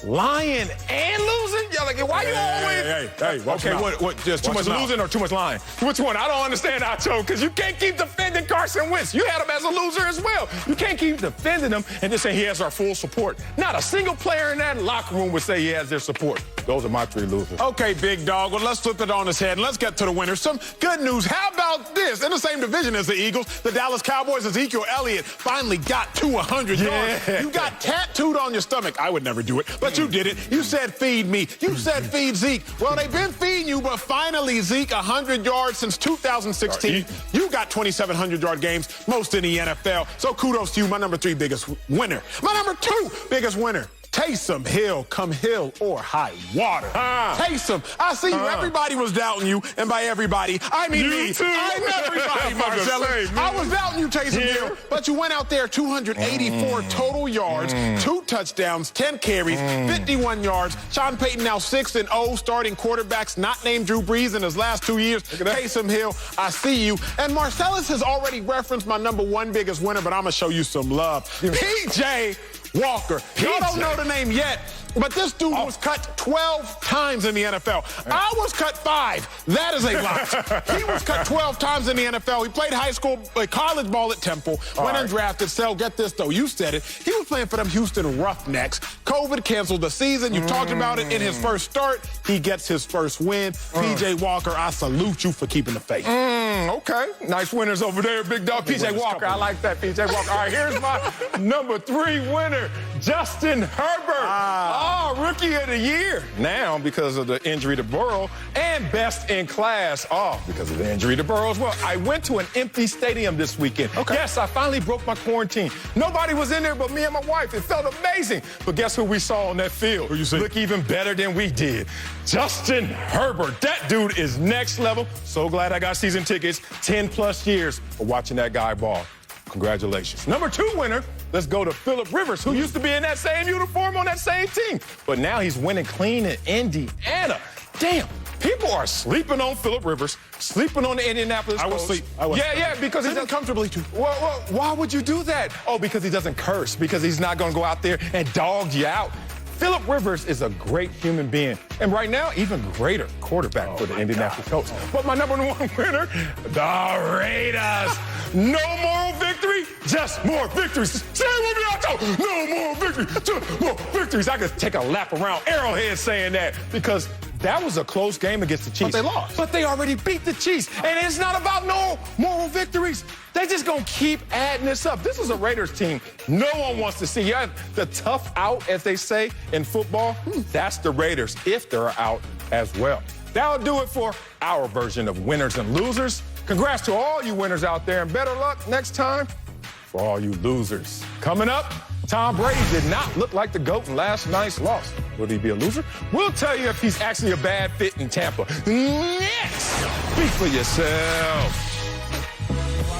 Lying and losing? Y'all like, why you always? Hey, okay, what? Just too much losing or too much lying? Which one? I don't understand, Acho, because you can't keep defending Carson Wentz. You had him as a loser as well. You can't keep defending him and just say he has our full support. Not a single player in that locker room would say he has their support. Those are my 3 losers. Okay, big dog. Well, let's flip it on its head and let's get to the winners. Some good news. How about this? In the same division as the Eagles, the Dallas Cowboys, Ezekiel Elliott finally got to 100 yards. You got tattooed on your stomach. I would never do it, but you did it. You said, feed me. You said, feed Zeke. Well, they've been feeding you, but finally, Zeke, 100 yards since 2016. You got 2,700-yard games, most in the NFL. So kudos to you, my number 3 biggest winner. My number 2 biggest winner. Taysom Hill, come hill or high water. Taysom, I see you. Everybody was doubting you, and by everybody, I mean me. I'm everybody, Marcellus. I was doubting you, Taysom Hill, but you went out there 284 total yards, 2 touchdowns, 10 carries, 51 yards. Sean Payton now 6-0, starting quarterbacks not named Drew Brees in his last 2 years. Taysom Hill, I see you. And Marcellus has already referenced my number 1 biggest winner, but I'm going to show you some love. P.J. Walker. Y'all don't know the name yet, but this dude was cut 12 times in the NFL. I was cut 5. That is a lot. He was cut 12 times in the NFL. He played college ball at Temple, went undrafted. So get this, though. You said it. He was playing for them Houston Roughnecks. COVID canceled the season. You talked about it in his first start. He gets his first win. P.J. Walker, I salute you for keeping the faith. Okay. Nice winners over there, big dog. P.J. Walker. I like that, P.J. Walker. All right, here's my number 3 winner, Justin Herbert. Rookie of the year. Now, because of the injury to Burrow, and best in class. Because of the injury to Burrow as well. I went to an empty stadium this weekend. Yes, I finally broke my quarantine. Nobody was in there but me and my wife. It felt amazing. But guess who we saw on that field? Who you see? Look even better than we did. Justin Herbert. That dude is next level. So glad I got season tickets. 10+ years for watching that guy ball. Congratulations. Number 2 winner, let's go to Phillip Rivers, who used to be in that same uniform on that same team. But now he's winning clean in Indiana. Damn, people are sleeping on Phillip Rivers, sleeping on the Indianapolis Colts. I will sleep. Because he doesn't comfortably too. Well, why would you do that? Because he doesn't curse, because he's not going to go out there and dog you out. Phillip Rivers is a great human being, and right now, even greater quarterback for the Indianapolis Colts. But my number 1 winner, the Raiders. No moral victory, just more victories. Say it with me, no more victory, just more victories. I could take a lap around Arrowhead saying that, because that was a close game against the Chiefs. But they lost. But they already beat the Chiefs, and it's not about no moral victories. They just gonna keep adding this up. This is a Raiders team no one wants to see. You have the tough out, as they say in football. That's the Raiders, if they're out as well. That'll do it for our version of winners and losers. Congrats to all you winners out there, and better luck next time for all you losers. Coming up, Tom Brady did not look like the GOAT in last night's loss. Will he be a loser? We'll tell you if he's actually a bad fit in Tampa. Next, speak for yourself.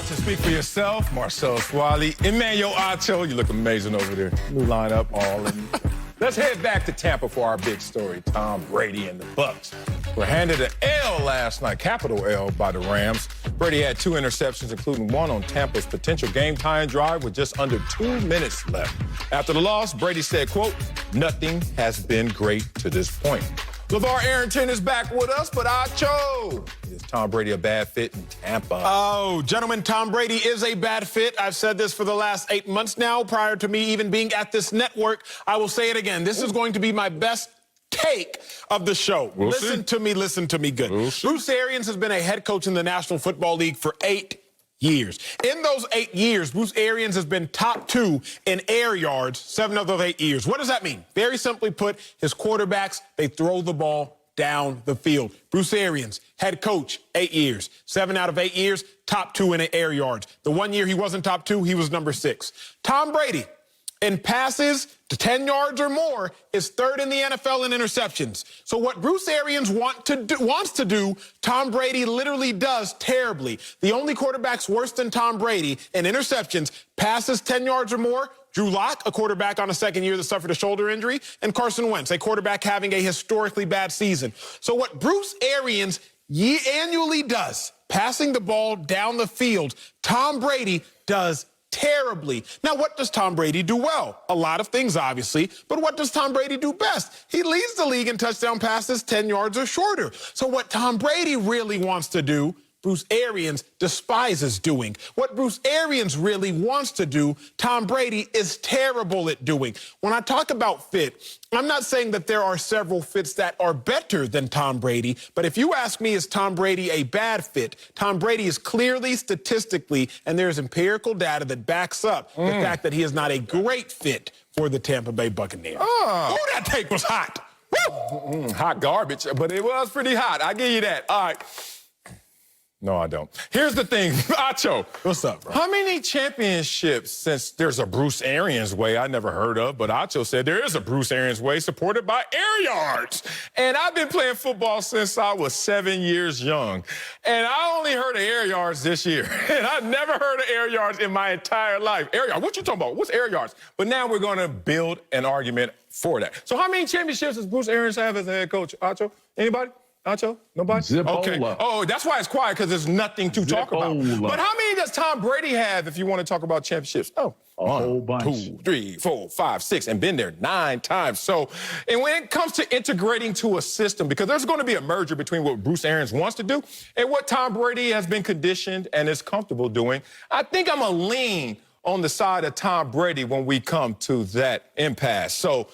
To speak for yourself, Marcel Swally, Emmanuel Acho, you look amazing over there. New lineup, all in. Let's head back to Tampa for our big story. Tom Brady and the Bucs were handed an L last night, capital L, by the Rams. Brady had 2 interceptions, including one on Tampa's potential game-tying drive with just under 2 minutes left. After the loss, Brady said, quote, "Nothing has been great to this point." LeVar Arrington is back with us, but Acho, is Tom Brady a bad fit in Tampa? Oh, gentlemen, Tom Brady is a bad fit. I've said this for the last 8 months now, prior to me even being at this network. I will say it again. This is going to be my best take of the show. Listen to me good. Bruce Arians has been a head coach in the National Football League for 8 years. In those 8 years, Bruce Arians has been top 2 in air yards 7 of those 8 years. What does that mean? Very simply put, his quarterbacks, they throw the ball down the field. Bruce Arians, head coach, 8 years. 7 out of 8 years, top 2 in air yards. The 1 year he wasn't top 2, he was number 6. Tom Brady, in passes to 10 yards or more, is 3rd in the NFL in interceptions. So what Bruce Arians wants to do, Tom Brady literally does terribly. The only quarterbacks worse than Tom Brady in interceptions, passes 10 yards or more, Drew Lock, a quarterback on a 2nd year that suffered a shoulder injury, and Carson Wentz, a quarterback having a historically bad season. So what Bruce Arians annually does, passing the ball down the field, Tom Brady does terribly. Now, what does Tom Brady do well? A lot of things, obviously, but what does Tom Brady do best? He leads the league in touchdown passes 10 yards or shorter. So what Tom Brady really wants to do, Bruce Arians despises doing. What Bruce Arians really wants to do, Tom Brady is terrible at doing. When I talk about fit, I'm not saying that there are several fits that are better than Tom Brady, but if you ask me, is Tom Brady a bad fit? Tom Brady is clearly, statistically, and there's empirical data that backs up the fact that he is not a great fit for the Tampa Bay Buccaneers. Oh, that take was hot. Hot garbage, but it was pretty hot. I give you that. All right. No, I don't. Here's the thing, Acho. What's up, bro? How many championships, since there's a Bruce Arians way I never heard of, but Acho said there is a Bruce Arians way supported by air yards. And I've been playing football since I was 7 years young. And I only heard of air yards this year. And I've never heard of air yards in my entire life. Air yards, what you talking about? What's air yards? But now we're going to build an argument for that. So how many championships does Bruce Arians have as a head coach, Acho? Anybody? Acho? Nobody? Zipola. Okay. Oh, that's why it's quiet, because there's nothing to talk about. But how many does Tom Brady have if you want to talk about championships? Oh, a whole bunch. 2, 3, 4, 5, 6, and been there 9 times. So, and when it comes to integrating to a system, because there's going to be a merger between what Bruce Arians wants to do and what Tom Brady has been conditioned and is comfortable doing, I think I'm going to lean on the side of Tom Brady when we come to that impasse. So,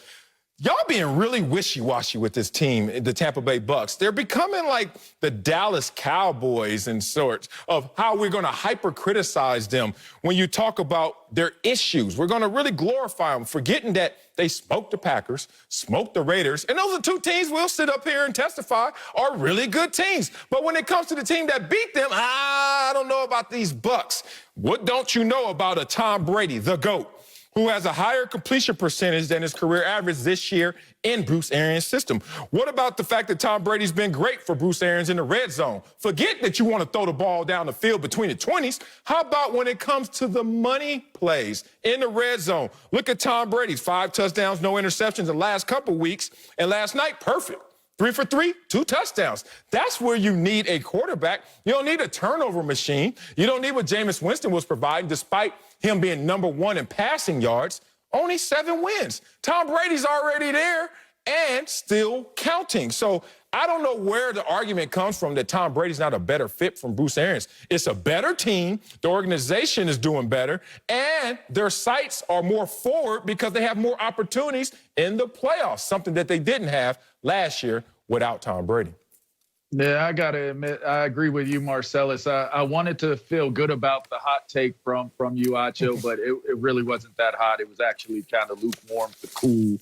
y'all being really wishy-washy with this team, the Tampa Bay Bucs. They're becoming like the Dallas Cowboys in sorts of how we're going to hyper-criticize them when you talk about their issues. We're going to really glorify them, forgetting that they smoked the Packers, smoked the Raiders, and those are 2 teams we'll sit up here and testify are really good teams. But when it comes to the team that beat them, I don't know about these Bucs. What don't you know about a Tom Brady, the GOAT, who has a higher completion percentage than his career average this year in Bruce Arians' system? What about the fact that Tom Brady's been great for Bruce Arians in the red zone? Forget that you want to throw the ball down the field between the 20s. How about when it comes to the money plays in the red zone? Look at Tom Brady's 5 touchdowns, no interceptions the last couple weeks, and last night, perfect. 3 for 3, 2 touchdowns. That's where you need a quarterback. You don't need a turnover machine. You don't need what Jameis Winston was providing, despite him being #1 in passing yards. Only 7 wins. Tom Brady's already there and still counting. So I don't know where the argument comes from that Tom Brady's not a better fit from Bruce Arians. It's a better team. The organization is doing better, and their sights are more forward because they have more opportunities in the playoffs, something that they didn't have last year without Tom Brady. Yeah, I got to admit, I agree with you, Marcellus. I wanted to feel good about the hot take from you, Acho, but it really wasn't that hot. It was actually kind of lukewarm to cool.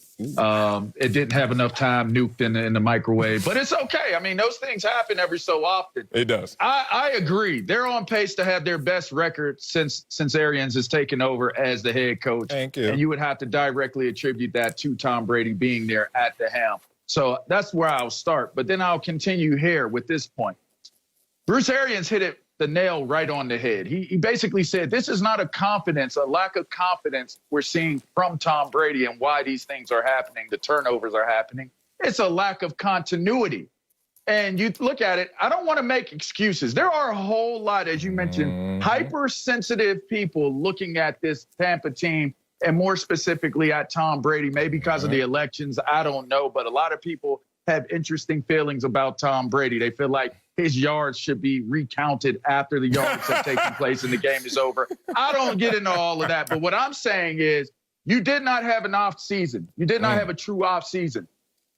It didn't have enough time nuked in the microwave, but it's okay. I mean, those things happen every so often. It does. I agree. They're on pace to have their best record since Arians has taken over as the head coach. Thank you. And you would have to directly attribute that to Tom Brady being there at the helm. So that's where I'll start. But then I'll continue here with this point. Bruce Arians hit the nail right on the head. He basically said this is not a lack of confidence we're seeing from Tom Brady and why these things are happening, the turnovers are happening. It's a lack of continuity. And you look at it, I don't want to make excuses. There are a whole lot, as you mentioned, hypersensitive people looking at this Tampa team, and more specifically at Tom Brady, maybe because of the elections, I don't know. But a lot of people have interesting feelings about Tom Brady. They feel like his yards should be recounted after the yards have taken place and the game is over. I don't get into all of that. But what I'm saying is you did not have an off season. You did not have a true off season.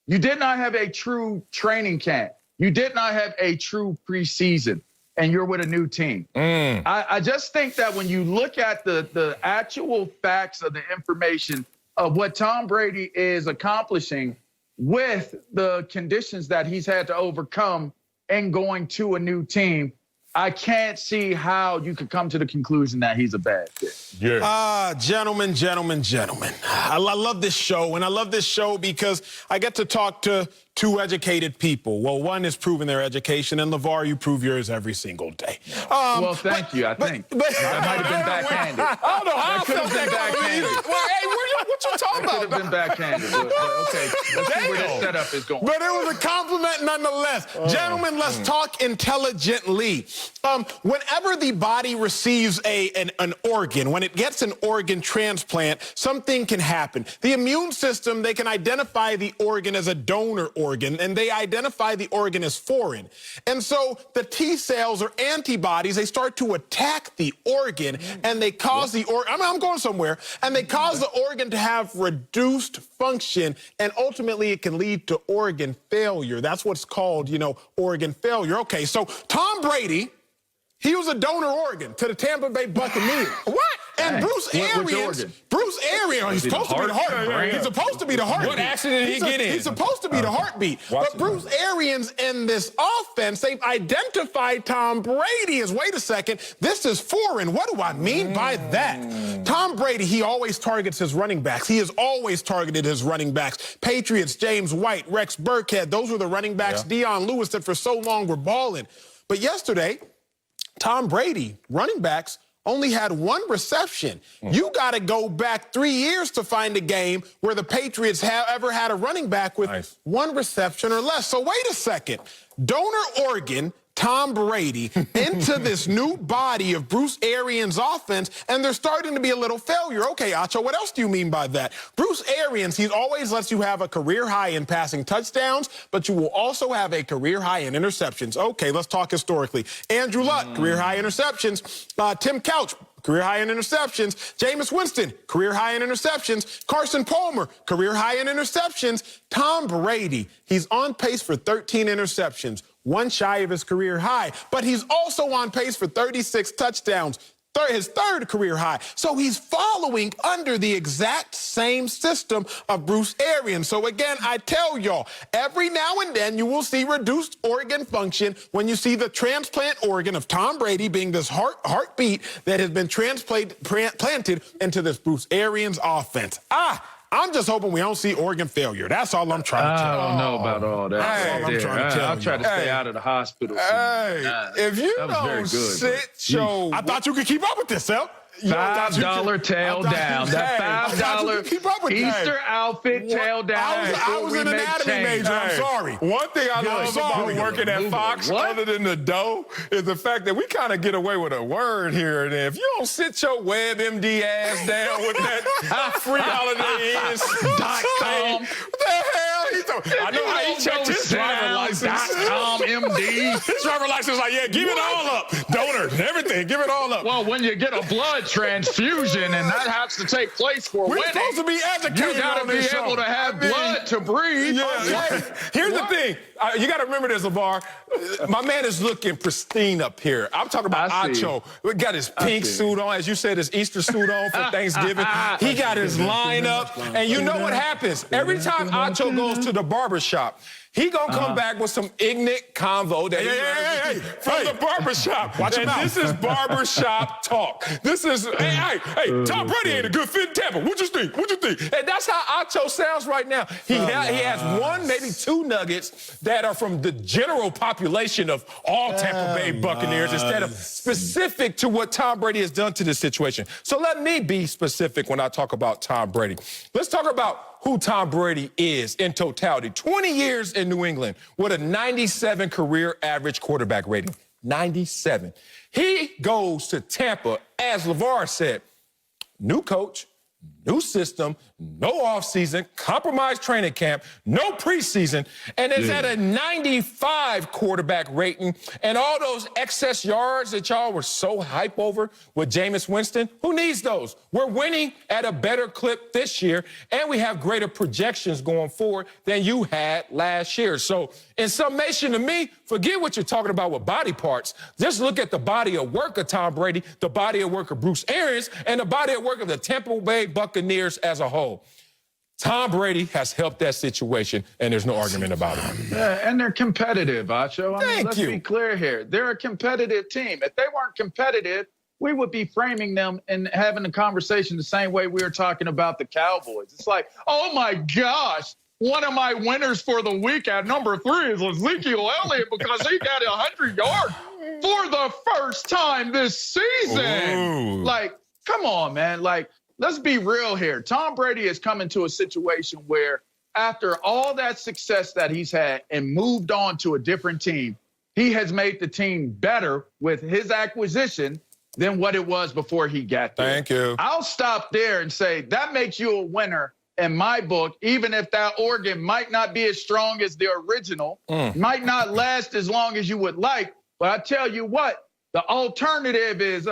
You did not have a true training camp. You did not have a true preseason. And you're with a new team. I just think that when you look at the actual facts of the information of what Tom Brady is accomplishing with the conditions that he's had to overcome and going to a new team, I can't see how you could come to the conclusion that he's a bad fit. Yeah. Gentlemen. I love this show, and I love this show because I get to talk to 2 educated people. Well, one is proving their education, and LeVar, you prove yours every single day. Well, thank you, I think. But that might have been backhanded. I don't know how I felt that backhanded. Well, hey, what What you talking about? Could have been backhanded. But okay, let's see where this setup is going. But it was a compliment nonetheless. Gentlemen, let's talk intelligently. Whenever the body receives an organ, when it gets an organ transplant, something can happen. The immune system, they can identify the organ as a donor organ, and they identify the organ as foreign. And so the T cells or antibodies, they start to attack the organ, and they cause the organ, I'm going somewhere, and they cause the organ to have reduced function, and ultimately it can lead to organ failure. That's what's called, organ failure. Okay, so Tom Brady, he was a donor organ to the Tampa Bay Buccaneers. What? And Bruce Arians, he's supposed to be the heart. He's supposed to be the heartbeat. What accident did he get in? He's supposed to be the heartbeat. But Bruce Arians in this offense, they've identified Tom Brady as, wait a second, this is foreign. What do I mean by that? Tom Brady, he always targets his running backs. He has always targeted his running backs. Patriots, James White, Rex Burkhead, those were the running backs. Deion Lewis that for so long were balling. But yesterday, Tom Brady, running backs, only had one reception. You got to go back 3 years to find a game where the Patriots have ever had a running back with one reception or less. So wait a second. Donor organ, Tom Brady, into this new body of Bruce Arians' offense, and they're starting to be a little failure. Okay, Acho, what else do you mean by that? Bruce Arians, he always lets you have a career high in passing touchdowns, but you will also have a career high in interceptions. Okay, let's talk historically. Andrew Luck, career high interceptions. Tim Couch, career high in interceptions. Jameis Winston, career high in interceptions. Carson Palmer, career high in interceptions. Tom Brady, he's on pace for 13 interceptions, one shy of his career high, but he's also on pace for 36 touchdowns, his third career high. So he's following under the exact same system of Bruce Arians. So again, I tell y'all, every now and then you will see reduced organ function when you see the transplant organ of Tom Brady being this heartbeat that has been planted into this Bruce Arians offense. I'm just hoping we don't see organ failure. That's all I'm trying to tell you. I don't know about all that. That's all I'm trying to tell you. I'll try to stay out of the hospital. If you don't sit your... I thought you could keep up with this, Sel. $5 tail down. That $5 Easter outfit tail down. I was an anatomy major. I'm sorry. One thing I love about working at Fox, other than the dough, is the fact that we kind of get away with a word here and there. If you don't sit your WebMD ass down with that free holiday .com. What the hell? I know how he checked his driver license. .com MD. His driver license like, yeah, give it all up. Donors and everything, give it all up. Well, when you get a blood transfusion and that has to take place for winning, we're supposed to be educated. You got to be able to have blood to breathe. Here's the thing. You got to remember this, LeVar. My man is looking pristine up here. I'm talking about Acho. We got his pink suit on, as you said, his Easter suit on for Thanksgiving. He got his line up. And you know what happens? Every time Acho goes to the barbershop, he gonna come back with some ignorant convo that from the barbershop. Watch him out. This is barbershop talk. This is, hey, Tom Brady ain't a good fit in Tampa. What you think? And that's how Acho sounds right now. He has one, maybe two nuggets that are from the general population of all Tampa Bay Buccaneers instead of specific to what Tom Brady has done to this situation. So let me be specific when I talk about Tom Brady. Let's talk about who Tom Brady is in totality. 20 years in New England with a 97 career average quarterback rating. 97. He goes to Tampa, as LeVar said, new coach, new system, no offseason, compromised training camp, no preseason, and it's at a 95 quarterback rating. And all those excess yards that y'all were so hype over with Jameis Winston, who needs those? We're winning at a better clip this year, and we have greater projections going forward than you had last year. So in summation to me, forget what you're talking about with body parts. Just look at the body of work of Tom Brady, the body of work of Bruce Arians, and the body of work of the Tampa Bay Buccaneers as a whole. Tom Brady has helped that situation, and there's no argument about it. Yeah, and they're competitive, Acho. Let's be clear here. They're a competitive team. If they weren't competitive, we would be framing them and having a conversation the same way we were talking about the Cowboys. It's like, oh, my gosh, one of my winners for the week at number 3 is Ezekiel Elliott because he got 100 yards for the first time this season. Ooh. Like, come on, man. Like, let's be real here. Tom Brady has come into a situation where after all that success that he's had and moved on to a different team, he has made the team better with his acquisition than what it was before he got there. Thank you. I'll stop there and say that makes you a winner in my book, even if that organ might not be as strong as the original, might not last as long as you would like. But I tell you what, the alternative is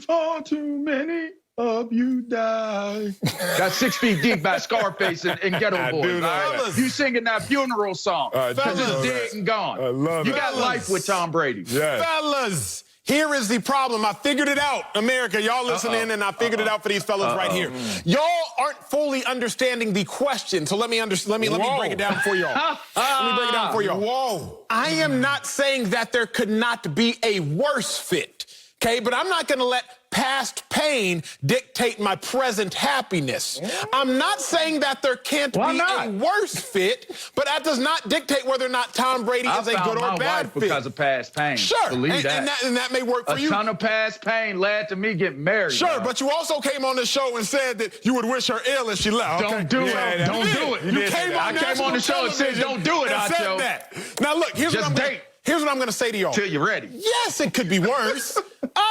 far too many of you die. That's 6 Feet Deep by Scarface and Ghetto Boys. Right? You singing that funeral song. Because it's dead and gone. I love you got life with Tom Brady. Yes. Fellas, here is the problem. I figured it out, America. Y'all listen in, and I figured it out for these fellas right here. Y'all aren't fully understanding the question, so let me break it down for y'all. Let me break it down for y'all. Whoa. I am not saying that there could not be a worse fit, okay? But I'm not going to let past pain dictate my present happiness. I'm not saying that there can't be a worse fit, but that does not dictate whether or not Tom Brady is a good or bad fit. Because of past pain. Sure, Believe and that may work for you. A ton of past pain led to me getting married. Sure, but you also came on the show and said that you would wish her ill if she left. Don't do it. Don't do it. You came on the show and said, don't do it, Acho. Now, look, here's what I'm going to say to y'all. Till you're ready. Yes, it could be worse.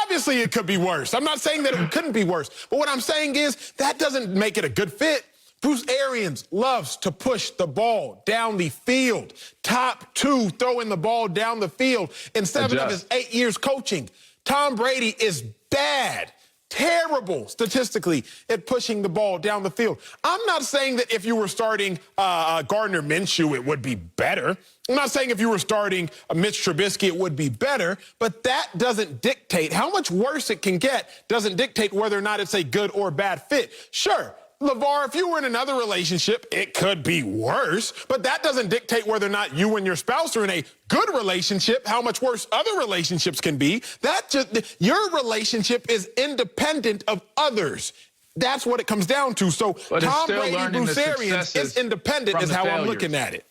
Obviously, it could be worse. I'm not saying that it couldn't be worse. But what I'm saying is that doesn't make it a good fit. Bruce Arians loves to push the ball down the field. Top 2 throwing the ball down the field in 7 of his 8 years coaching. Tom Brady is bad, terrible statistically at pushing the ball down the field. I'm not saying that if you were starting Gardner Minshew, it would be better. I'm not saying if you were starting Mitch Trubisky, it would be better, but that doesn't dictate how much worse it can get, doesn't dictate whether or not it's a good or bad fit. Sure, LeVar, if you were in another relationship, it could be worse, but that doesn't dictate whether or not you and your spouse are in a good relationship, how much worse other relationships can be. Your relationship is independent of others. That's what it comes down to. So Tom Brady, Bruce Arians is independent is how I'm looking at it.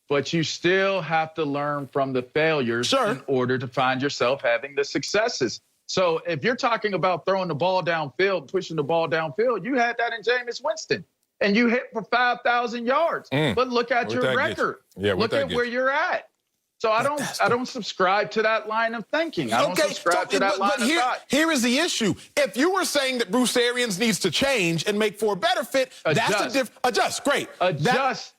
But you still have to learn from the failures in order to find yourself having the successes. So if you're talking about throwing the ball downfield, pushing the ball downfield, you had that in Jameis Winston, and you hit for 5,000 yards. But look at your record. Look at where you're at. So I don't subscribe to that line of thinking. I don't subscribe to that line of thought. Here is the issue. If you were saying that Bruce Arians needs to change and make for a better fit, that's a different adjust. Great.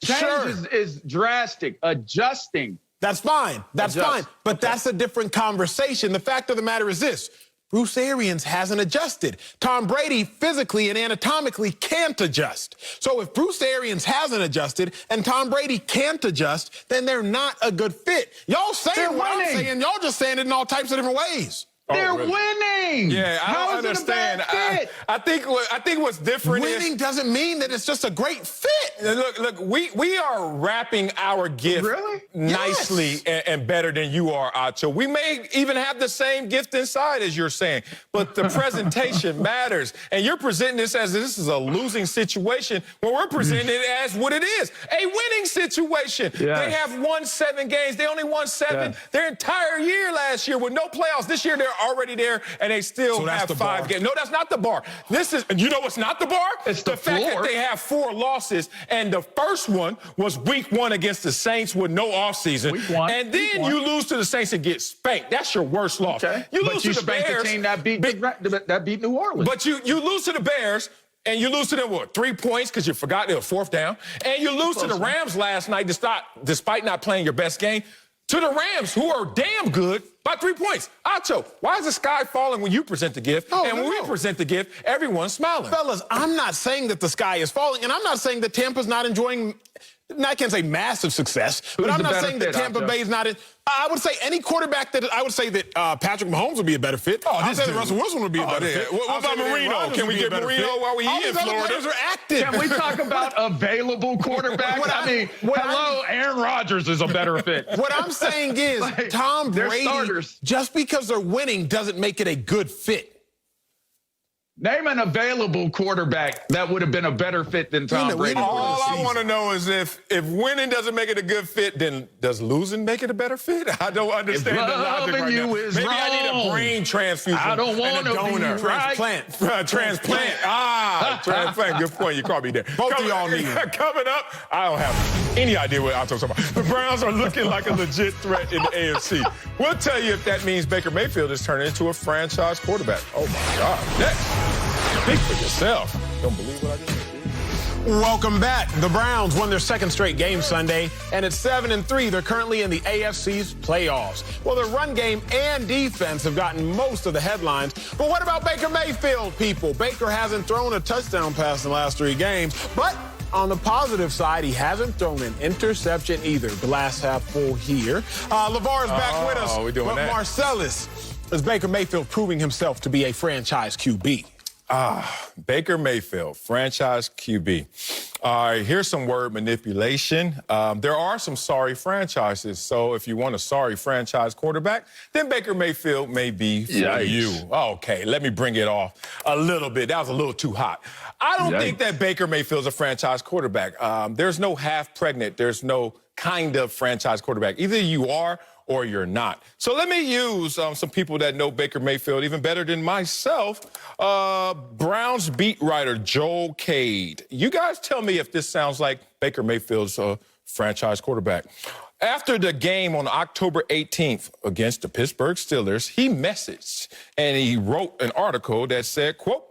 Change is drastic. Adjusting. That's fine. That's fine. But that's a different conversation. The fact of the matter is this. Bruce Arians hasn't adjusted. Tom Brady physically and anatomically can't adjust. So if Bruce Arians hasn't adjusted and Tom Brady can't adjust, then they're not a good fit. Y'all saying what I'm saying, y'all just saying it in all types of different ways. They're winning. Yeah, I don't understand. I think what's different is winning doesn't mean that it's just a great fit. Look, we are wrapping our gift nicely and better than you are, Acho. We may even have the same gift inside as you're saying, but the presentation matters. And you're presenting this as this is a losing situation when we're presenting it as what it is, a winning situation. They have won 7 games. They only won 7 their entire year last year with no playoffs. This year they're already there, and they still have 5 games. No, that's not the bar. You know what's not the bar? It's the fact that they have 4 losses, and the first one was week 1 against the Saints with no offseason. And then you lose to the Saints and get spanked. That's your worst loss. You lose to the Bears. The team that beat New Orleans. But you lose to the Bears, and you lose to them, 3 points because you forgot they were 4th down. And you lose to the Rams last night despite not playing your best game. To the Rams, who are damn good, by 3 points. Acho, why is the sky falling when you present the gift? And when we present the gift, everyone's smiling. Fellas, I'm not saying that the sky is falling, and I'm not saying that Tampa's not enjoying, I can't say massive success, but I'm not saying that Tampa Bay is not in. I would say any quarterback I would say that Patrick Mahomes would be a better fit. I would say that Russell Wilson would be a better fit. What about Marino? Can we get Marino while we here in Florida? Are active. Can we talk about available quarterbacks? Aaron Rodgers is a better fit. What I'm saying is Tom Brady, just because they're winning doesn't make it a good fit. Name an available quarterback that would have been a better fit than Tom Brady. All I want to know is if winning doesn't make it a good fit, then does losing make it a better fit? I don't understand the logic right now. Maybe I need a brain transfusion. I don't want to donor. be right. Transplant. Transplant. Good point. You caught me there. Both of y'all need it. Coming up, I don't have any idea what I'm talking about. The Browns are looking like a legit threat in the AFC. We'll tell you if that means Baker Mayfield is turning into a franchise quarterback. Oh, my God. Next, speak for yourself. Don't believe what I just said. Welcome back. The Browns won their second straight game Sunday, and at 7-3, they're currently in the AFC's playoffs. Well, their run game and defense have gotten most of the headlines. But what about Baker Mayfield, people? Baker hasn't thrown a touchdown pass in the last 3 games, but on the positive side, he hasn't thrown an interception either. Glass half full here. LeVar's back with us. But Marcellus, is Baker Mayfield proving himself to be a franchise QB? Baker Mayfield, franchise QB. All right, here's some word manipulation. There are some sorry franchises, so if you want a sorry franchise quarterback, then Baker Mayfield may be for you. Okay, let me bring it off a little bit. That was a little too hot. I don't think that Baker Mayfield's a franchise quarterback. There's no half pregnant. There's no kind of franchise quarterback. Either you are or you're not. So let me use some people that know Baker Mayfield even better than myself. Browns beat writer Joel Cade. You guys tell me if this sounds like Baker Mayfield's franchise quarterback. After the game on October 18th against the Pittsburgh Steelers, he messaged and he wrote an article that said, quote,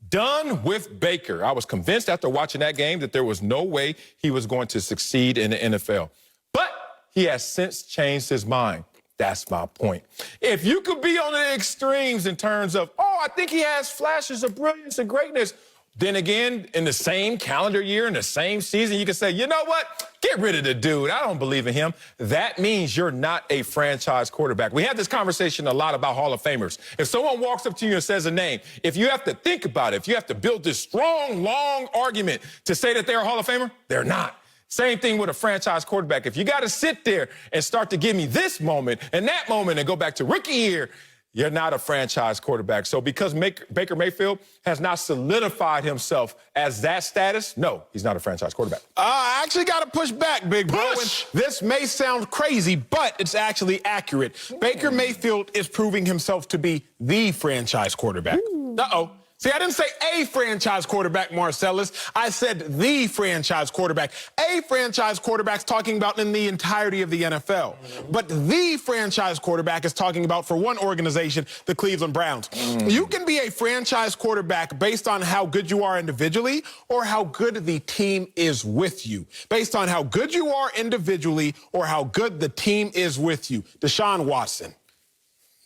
"Done with Baker. I was convinced after watching that game that there was no way he was going to succeed in the NFL. But he has since changed his mind." That's my point. If you could be on the extremes in terms of, I think he has flashes of brilliance and greatness, then again, in the same calendar year, in the same season, you can say, you know what? Get rid of the dude. I don't believe in him. That means you're not a franchise quarterback. We have this conversation a lot about Hall of Famers. If someone walks up to you and says a name, if you have to think about it, if you have to build this strong, long argument to say that they're a Hall of Famer, they're not. Same thing with a franchise quarterback. If you got to sit there and start to give me this moment and that moment and go back to rookie year, you're not a franchise quarterback. So because Baker Mayfield has not solidified himself as that status, no, he's not a franchise quarterback. I actually got to push back, big bro. This may sound crazy, but it's actually accurate. Baker Mayfield is proving himself to be the franchise quarterback. Uh-oh. See, I didn't say a franchise quarterback, Marcellus. I said the franchise quarterback. A franchise quarterback's talking about in the entirety of the NFL. But the franchise quarterback is talking about, for one organization, the Cleveland Browns. You can be a franchise quarterback based on how good you are individually or how good the team is with you. Based on how good you are individually or how good the team is with you. Deshaun Watson.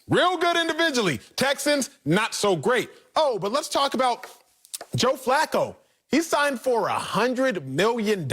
Real good individually. Texans, not so great. But let's talk about Joe Flacco. He signed for $100 million.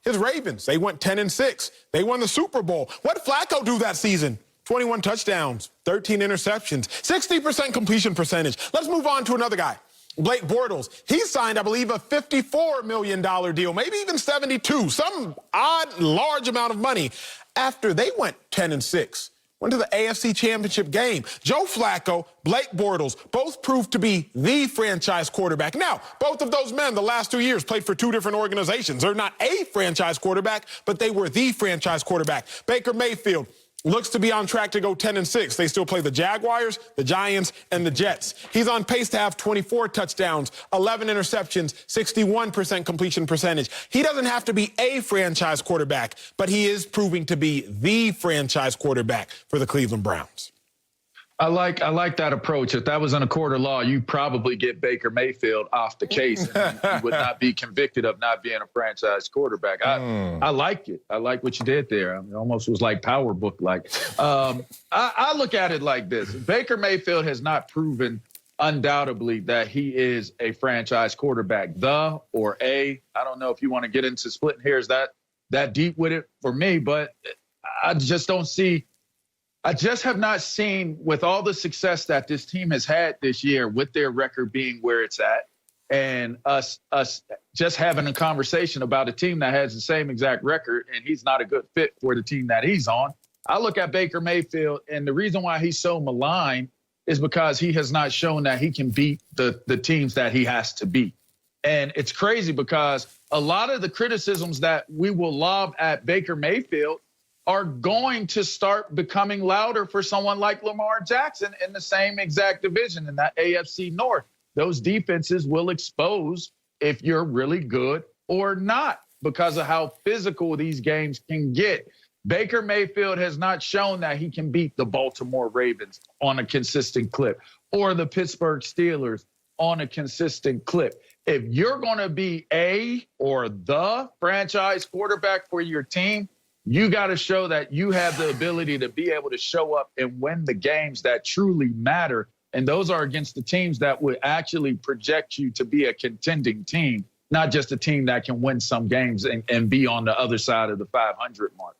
His Ravens, they went 10-6. They won the Super Bowl. What did Flacco do that season? 21 touchdowns, 13 interceptions, 60% completion percentage. Let's move on to another guy. Blake Bortles. He signed, I believe, a $54 million deal, maybe even 72, some odd, large amount of money after they went 10-6. Went to the AFC Championship game. Joe Flacco, Blake Bortles, both proved to be the franchise quarterback. Now, both of those men the last 2 years played for 2 different organizations. They're not a franchise quarterback, but they were the franchise quarterback. Baker Mayfield looks to be on track to go 10-6. They still play the Jaguars, the Giants, and the Jets. He's on pace to have 24 touchdowns, 11 interceptions, 61% completion percentage. He doesn't have to be a franchise quarterback, but he is proving to be the franchise quarterback for the Cleveland Browns. I like that approach. If that was in a court of law, you probably get Baker Mayfield off the case and you would not be convicted of not being a franchise quarterback. I like it. I like what you did there. I mean, it almost was like Power Book like. I look at it like this. Baker Mayfield has not proven undoubtedly that he is a franchise quarterback. I don't know if you want to get into splitting hairs that deep with it for me, but I just don't see. I just have not seen, with all the success that this team has had this year, with their record being where it's at, and us just having a conversation about a team that has the same exact record, and he's not a good fit for the team that he's on. I look at Baker Mayfield, and the reason why he's so maligned is because he has not shown that he can beat the teams that he has to beat. And it's crazy because a lot of the criticisms that we will lob at Baker Mayfield are going to start becoming louder for someone like Lamar Jackson in the same exact division in that AFC North. Those defenses will expose if you're really good or not because of how physical these games can get. Baker Mayfield has not shown that he can beat the Baltimore Ravens on a consistent clip or the Pittsburgh Steelers on a consistent clip. If you're going to be a or the franchise quarterback for your team, you got to show that you have the ability to be able to show up and win the games that truly matter. And those are against the teams that would actually project you to be a contending team, not just a team that can win some games and be on the other side of the 500 mark.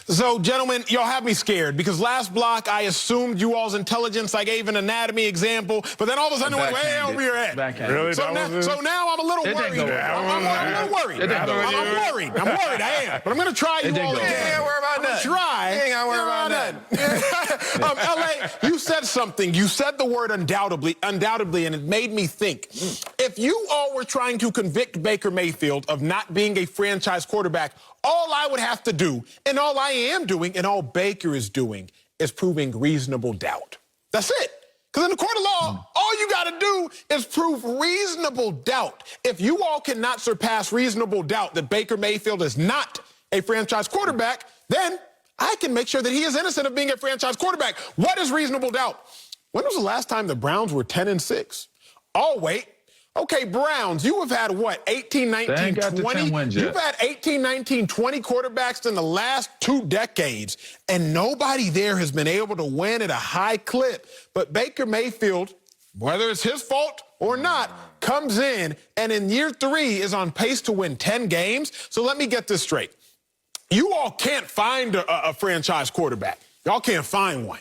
So, gentlemen, y'all have me scared because last block I assumed you all's intelligence. I gave an anatomy example, but then all of a sudden it went way over your head. Really? So now I'm a little worried. I'm a little worried. I'm worried. I am. But I'm going to try you all again. You ain't worry about that. Try. You ain't got to worry about that. LA, you said something. You said the word undoubtedly, and it made me think. If you all were trying to convict Baker Mayfield of not being a franchise quarterback, all I would have to do, and all I am doing, and all Baker is doing, is proving reasonable doubt. That's it. Because in the court of law, all you got to do is prove reasonable doubt. If you all cannot surpass reasonable doubt that Baker Mayfield is not a franchise quarterback, then I can make sure that he is innocent of being a franchise quarterback. What is reasonable doubt? When was the last time the Browns were 10-6? Oh, wait. Okay, Browns, you have had what, 18, 19, 20? You've had 18, 19, 20 quarterbacks in the last 2 decades, and nobody there has been able to win at a high clip. But Baker Mayfield, whether it's his fault or not, comes in and in year 3 is on pace to win 10 games. So let me get this straight. You all can't find a franchise quarterback. Y'all can't find one.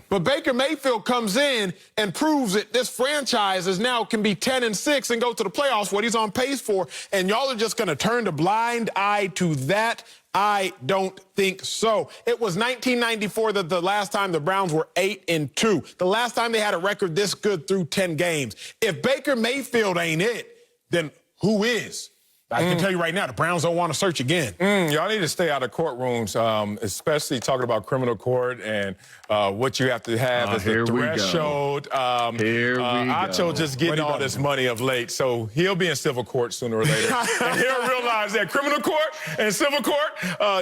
But Baker Mayfield comes in and proves that this franchise is now can be 10-6 and go to the playoffs, what he's on pace for, and y'all are just going to turn a blind eye to that? I don't think so. It was 1994 that the last time the Browns were 8-2. The last time they had a record this good through 10 games. If Baker Mayfield ain't it, then who is? I can tell you right now, the Browns don't want to search again. Y'all need to stay out of courtrooms, especially talking about criminal court and what you have to have as the threshold. Acho just getting all this money of late, so he'll be in civil court sooner or later. And he'll realize that criminal court and civil court,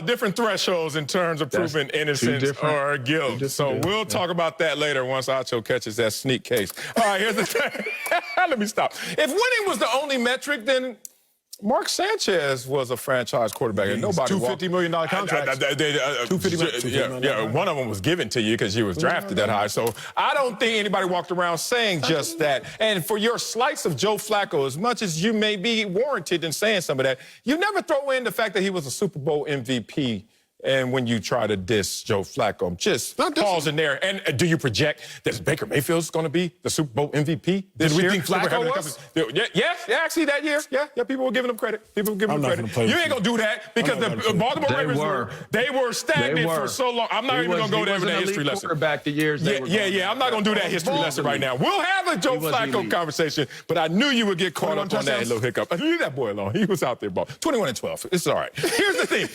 different thresholds in terms of proving innocence or guilt. So we'll talk about that later once Acho catches that sneak case. All right, here's the thing. Let me stop. If winning was the only metric, then Mark Sanchez was a franchise quarterback, and nobody $250 million contracts. Yeah, one of them was given to you because you was drafted that high. So I don't think anybody walked around saying just that. And for your slice of Joe Flacco, as much as you may be warranted in saying some of that, you never throw in the fact that he was a Super Bowl MVP. And when you try to diss Joe Flacco, just pause in there. And do you project that Baker Mayfield's going to be the Super Bowl MVP this year? Did we think Flacco was? Yes, actually that year. Yeah, people were giving him credit. You ain't going to do that because the Baltimore Ravens were stagnant for so long. I'm not even going to go there with that history lesson. I'm not going to do that history lesson right now. We'll have a Joe Flacco conversation, but I knew you would get caught up on that little hiccup. Leave that boy alone. He was out there, ball. 21-12. It's all right. Here's the thing.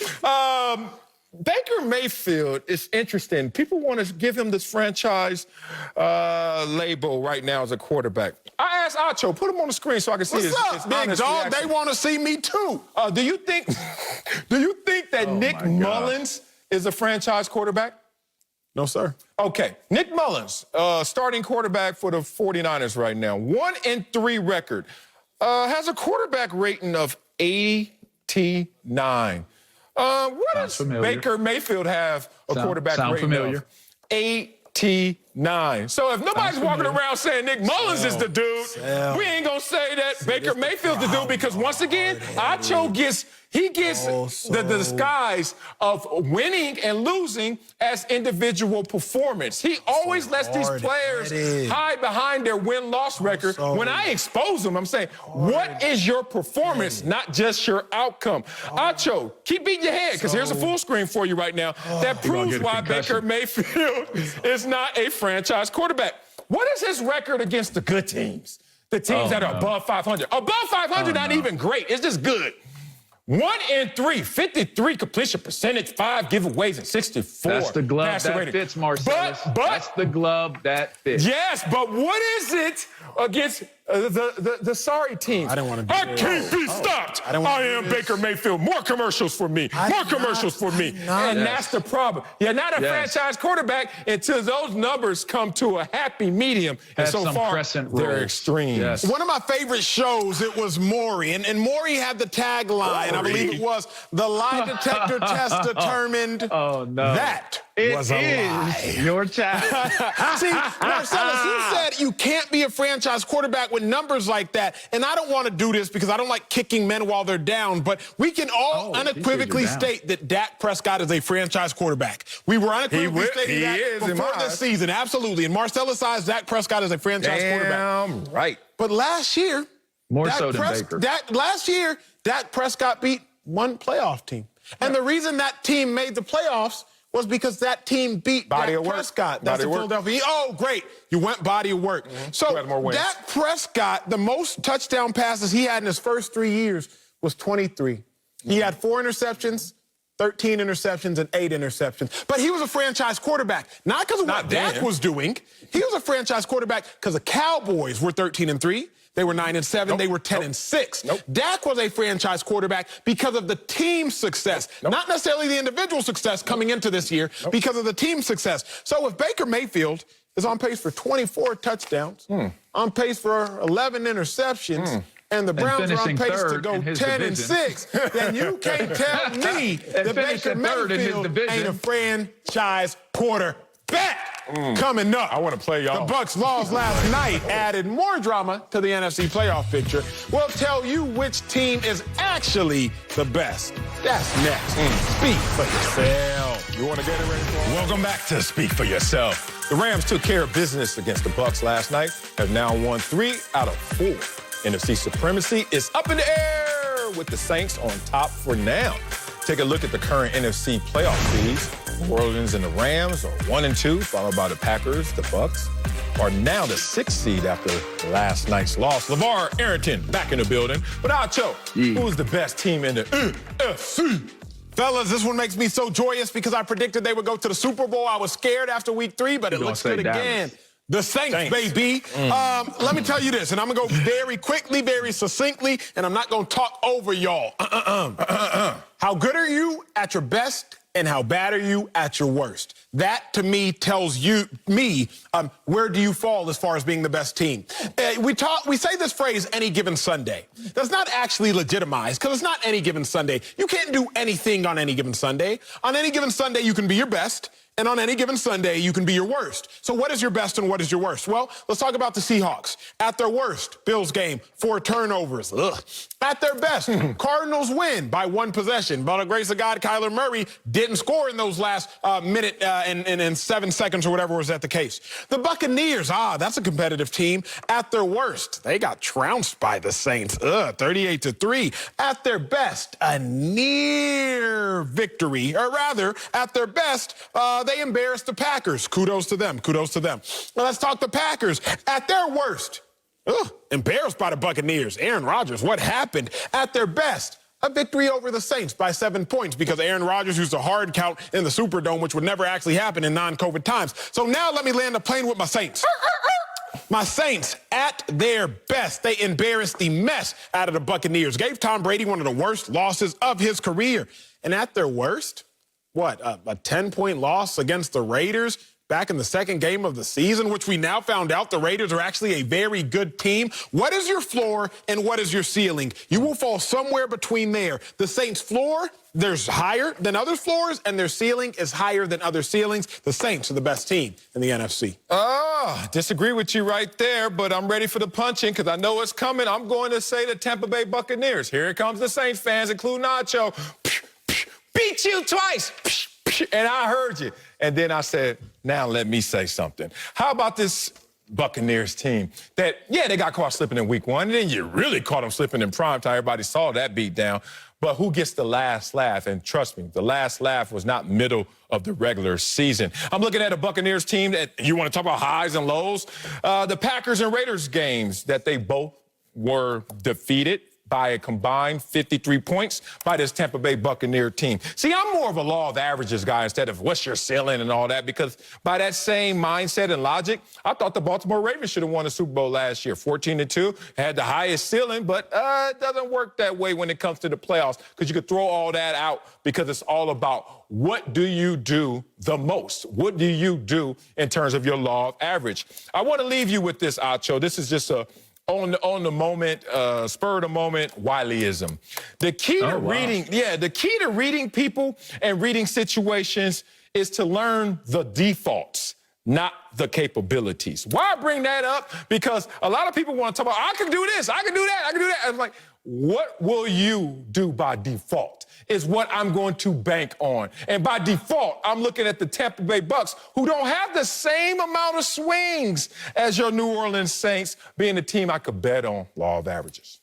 Baker Mayfield is interesting. People want to give him this franchise label right now as a quarterback. I asked Acho, put him on the screen so I can see his big dog. They want to see me too. Do you think that Nick Mullins is a franchise quarterback? No, sir. Okay. Nick Mullins, starting quarterback for the 49ers right now. 1-3 record. Has a quarterback rating of 89. What does Baker Mayfield have a quarterback rating of? 89. So if nobody's walking around saying Nick Mullins is the dude, we ain't going to say that Baker Mayfield's the dude because once again, Acho gets the disguise of winning and losing as individual performance. He always lets these players hide behind their win-loss record. When I expose them, I'm saying, what is your performance, not just your outcome? Acho, keep beating your head because here's a full screen for you right now that proves why Baker Mayfield is not a franchise quarterback. What is his record against the good teams? The teams that are above 500. Above 500, not even great. It's just good. 1-3, 53 completion percentage, 5 giveaways, and 64. That's the glove passer that rating. fits, Marcellus. That's the glove that fits. Yes, but what is it against the sorry teams? I didn't want to do I can't be stopped. I am Baker Mayfield. More commercials for me. More commercials for me. And that's the problem. You're not a franchise quarterback until those numbers come to a happy medium. And so far, they're extreme. Yes. One of my favorite shows, it was Maury. And Maury had the tagline, I believe it was, the lie detector test determined that was a lie. Your child. See, Marcellus, you said you can't be a franchise quarterback with numbers like that. And I don't want to do this because I don't like kicking men while they're down. But we can all unequivocally state that Dak Prescott is a franchise quarterback. We were unequivocally stating that before this season. Absolutely. And Marcellus eyes, Dak Prescott is a franchise quarterback. Right. But last year, last year, Dak Prescott beat one playoff team. And the reason that team made the playoffs was because that team beat Dak Prescott. That's the Philadelphia. Oh, great. You went body of work. So Dak Prescott, the most touchdown passes he had in his first 3 years was 23. He had 4 interceptions, 13 interceptions, and 8 interceptions. But he was a franchise quarterback, not because of what Dak was doing. He was a franchise quarterback because the Cowboys were 13-3. They were 9-7. They were 10-6. Dak was a franchise quarterback because of the team's success, not necessarily the individual success coming into this year, because of the team's success. So if Baker Mayfield is on pace for 24 touchdowns, on pace for 11 interceptions, and the Browns are on pace to go 10-6, then you can't tell me that Baker Mayfield ain't a franchise quarterback. Coming up, I want to play y'all. The Bucs' loss last night added more drama to the NFC playoff picture. We'll tell you which team is actually the best. That's next. Speak for yourself. You want to get it ready for us? Welcome back to Speak for Yourself. The Rams took care of business against the Bucs last night, have now won 3 out of 4. NFC supremacy is up in the air with the Saints on top for now. Take a look at the current NFC playoff seeds. New Orleans and the Rams are 1-2, followed by the Packers. The Bucs are now the 6th seed after last night's loss. LeVar Arrington back in the building. But Acho, who's the best team in the NFC? Fellas, this one makes me so joyous because I predicted they would go to the Super Bowl. I was scared after week 3, but it looks good again. The Saints, baby. Let me tell you this, and I'm going to go very quickly, very succinctly, and I'm not going to talk over y'all. How good are you at your best, and how bad are you at your worst? That, to me, tells me where do you fall as far as being the best team. We say this phrase, any given Sunday. That's not actually legitimized, because it's not any given Sunday. You can't do anything on any given Sunday. On any given Sunday, you can be your best. And on any given Sunday, you can be your worst. So what is your best and what is your worst? Well, let's talk about the Seahawks. At their worst, Bills game, 4 turnovers. At their best, Cardinals win by 1 possession. By the grace of God, Kyler Murray didn't score in those last minute and 7 seconds or whatever was that the case. The Buccaneers, that's a competitive team. At their worst, they got trounced by the Saints, 38-3. At their best, a near victory, or rather, at their best, they embarrassed the Packers. Kudos to them. Kudos to them. Well, let's talk the Packers. At their worst, embarrassed by the Buccaneers. Aaron Rodgers, what happened? At their best, a victory over the Saints by 7 points because Aaron Rodgers used a hard count in the Superdome, which would never actually happen in non-COVID times. So now let me land the plane with my Saints. My Saints, at their best, they embarrassed the mess out of the Buccaneers. Gave Tom Brady one of the worst losses of his career. And at their worst, what, a 10-point loss against the Raiders back in the second game of the season, which we now found out the Raiders are actually a very good team. What is your floor and what is your ceiling? You will fall somewhere between there. The Saints' floor, there's higher than other floors, and their ceiling is higher than other ceilings. The Saints are the best team in the NFC. Disagree with you right there, but I'm ready for the punching because I know it's coming. I'm going to say the Tampa Bay Buccaneers. Here it comes the Saints fans, including Nacho. Beat you twice. And I heard you. And then I said, now let me say something. How about this Buccaneers team that, they got caught slipping in week 1. And then you really caught them slipping in prime time. Everybody saw that beat down. But who gets the last laugh? And trust me, the last laugh was not middle of the regular season. I'm looking at a Buccaneers team that you want to talk about highs and lows. The Packers and Raiders games that they both were defeated by a combined 53 points by this Tampa Bay Buccaneer team. See, I'm more of a law of averages guy instead of what's your ceiling and all that, because by that same mindset and logic, I thought the Baltimore Ravens should have won the Super Bowl last year. 14-2, had the highest ceiling, but it doesn't work that way when it comes to the playoffs, because you could throw all that out because it's all about what do you do the most? What do you do in terms of your law of average? I want to leave you with this, Acho. This is just a on the moment, spur of the moment Wileyism. The key to reading people and reading situations is to learn the defaults, not the capabilities. Why I bring that up? Because a lot of people want to talk about, I can do this, I can do that, I can do that. I'm like, what will you do by default is what I'm going to bank on. And by default, I'm looking at the Tampa Bay Bucs, who don't have the same amount of swings as your New Orleans Saints, being the team I could bet on, law of averages.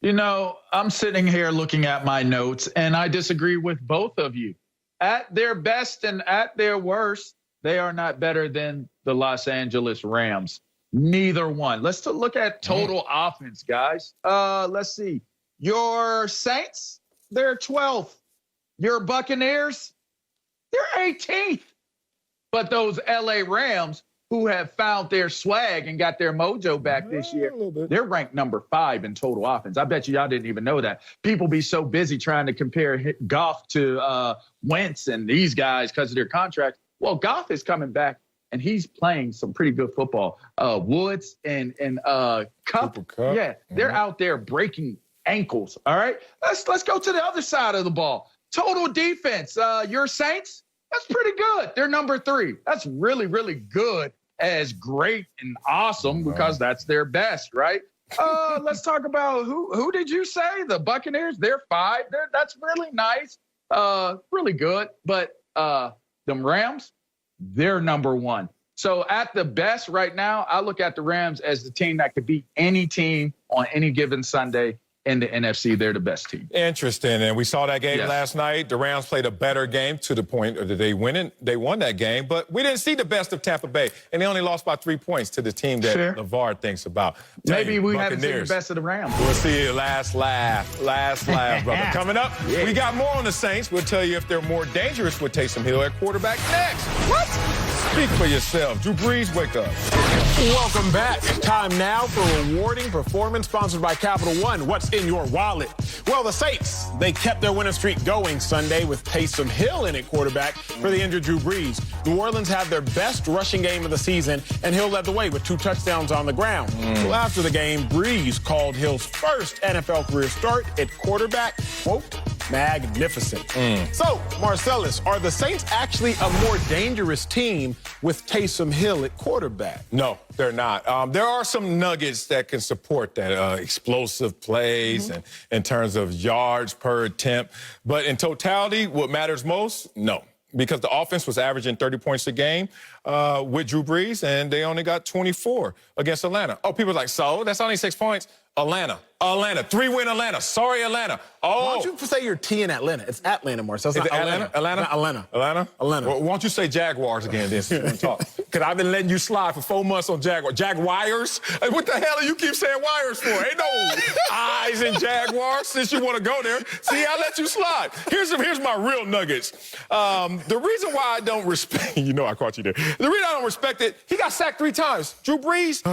You know, I'm sitting here looking at my notes, and I disagree with both of you. At their best and at their worst, they are not better than the Los Angeles Rams. Neither one. Let's look at total offense, guys. Let's see. Your Saints, they're 12th. Your Buccaneers, they're 18th. But those LA Rams, who have found their swag and got their mojo back this year, they're ranked number 5 in total offense. I bet y'all didn't even know that. People be so busy trying to compare Goff to Wentz and these guys because of their contracts. Well, Goff is coming back, and he's playing some pretty good football. Woods and Cup, yeah, they're out there breaking ankles. All right, let's go to the other side of the ball. Total defense. Your Saints, that's pretty good. They're number 3. That's really, really good. As great and awesome, because that's their best, right? Let's talk about who did you say? The Buccaneers. They're 5. That's really nice. Really good. But them Rams, they're number 1. So at the best right now, I look at the Rams as the team that could beat any team on any given Sunday in the NFC. They're the best team. Interesting. And we saw that game last night. The Rams played a better game to the point that they won that game. But we didn't see the best of Tampa Bay. And they only lost by 3 points to the team that LeVar thinks about. Maybe we haven't seen the best of the Rams. We'll see you last laugh, brother. Coming up, we got more on the Saints. We'll tell you if they're more dangerous with Taysom Hill at quarterback next. What? Speak for yourself. Drew Brees, wake up. Welcome back. Time now for rewarding performance, sponsored by Capital One. What's in your wallet? Well, the Saints, they kept their winning streak going Sunday with Taysom Hill in at quarterback for the injured Drew Brees. New Orleans had their best rushing game of the season, and Hill led the way with 2 touchdowns on the ground. Well, after the game, Brees called Hill's first NFL career start at quarterback, quote, magnificent. So, Marcellus, are the Saints actually a more dangerous team with Taysom Hill at quarterback? No, they're not. There are some nuggets that can support that, explosive plays and in terms of yards per attempt. But in totality, what matters most, no. Because the offense was averaging 30 points a game with Drew Brees, and they only got 24 against Atlanta. Oh, people are like, so? That's only 6 points? Atlanta. 3-win Atlanta. Sorry, Atlanta. Oh. Why don't you say you're T in Atlanta? It's Atlanta, Marcel. It's not Atlanta. Atlanta? Not Atlanta. Atlanta? Atlanta. Well, why don't you say Jaguars again then? Because I've been letting you slide for 4 months on Jaguars. Jaguars? What the hell do you keep saying wires for? Ain't no eyes in Jaguars since you want to go there. See, I let you slide. Here's my real nuggets. The reason why I don't respect, I caught you there. The reason I don't respect it, he got sacked 3 times. Drew Brees,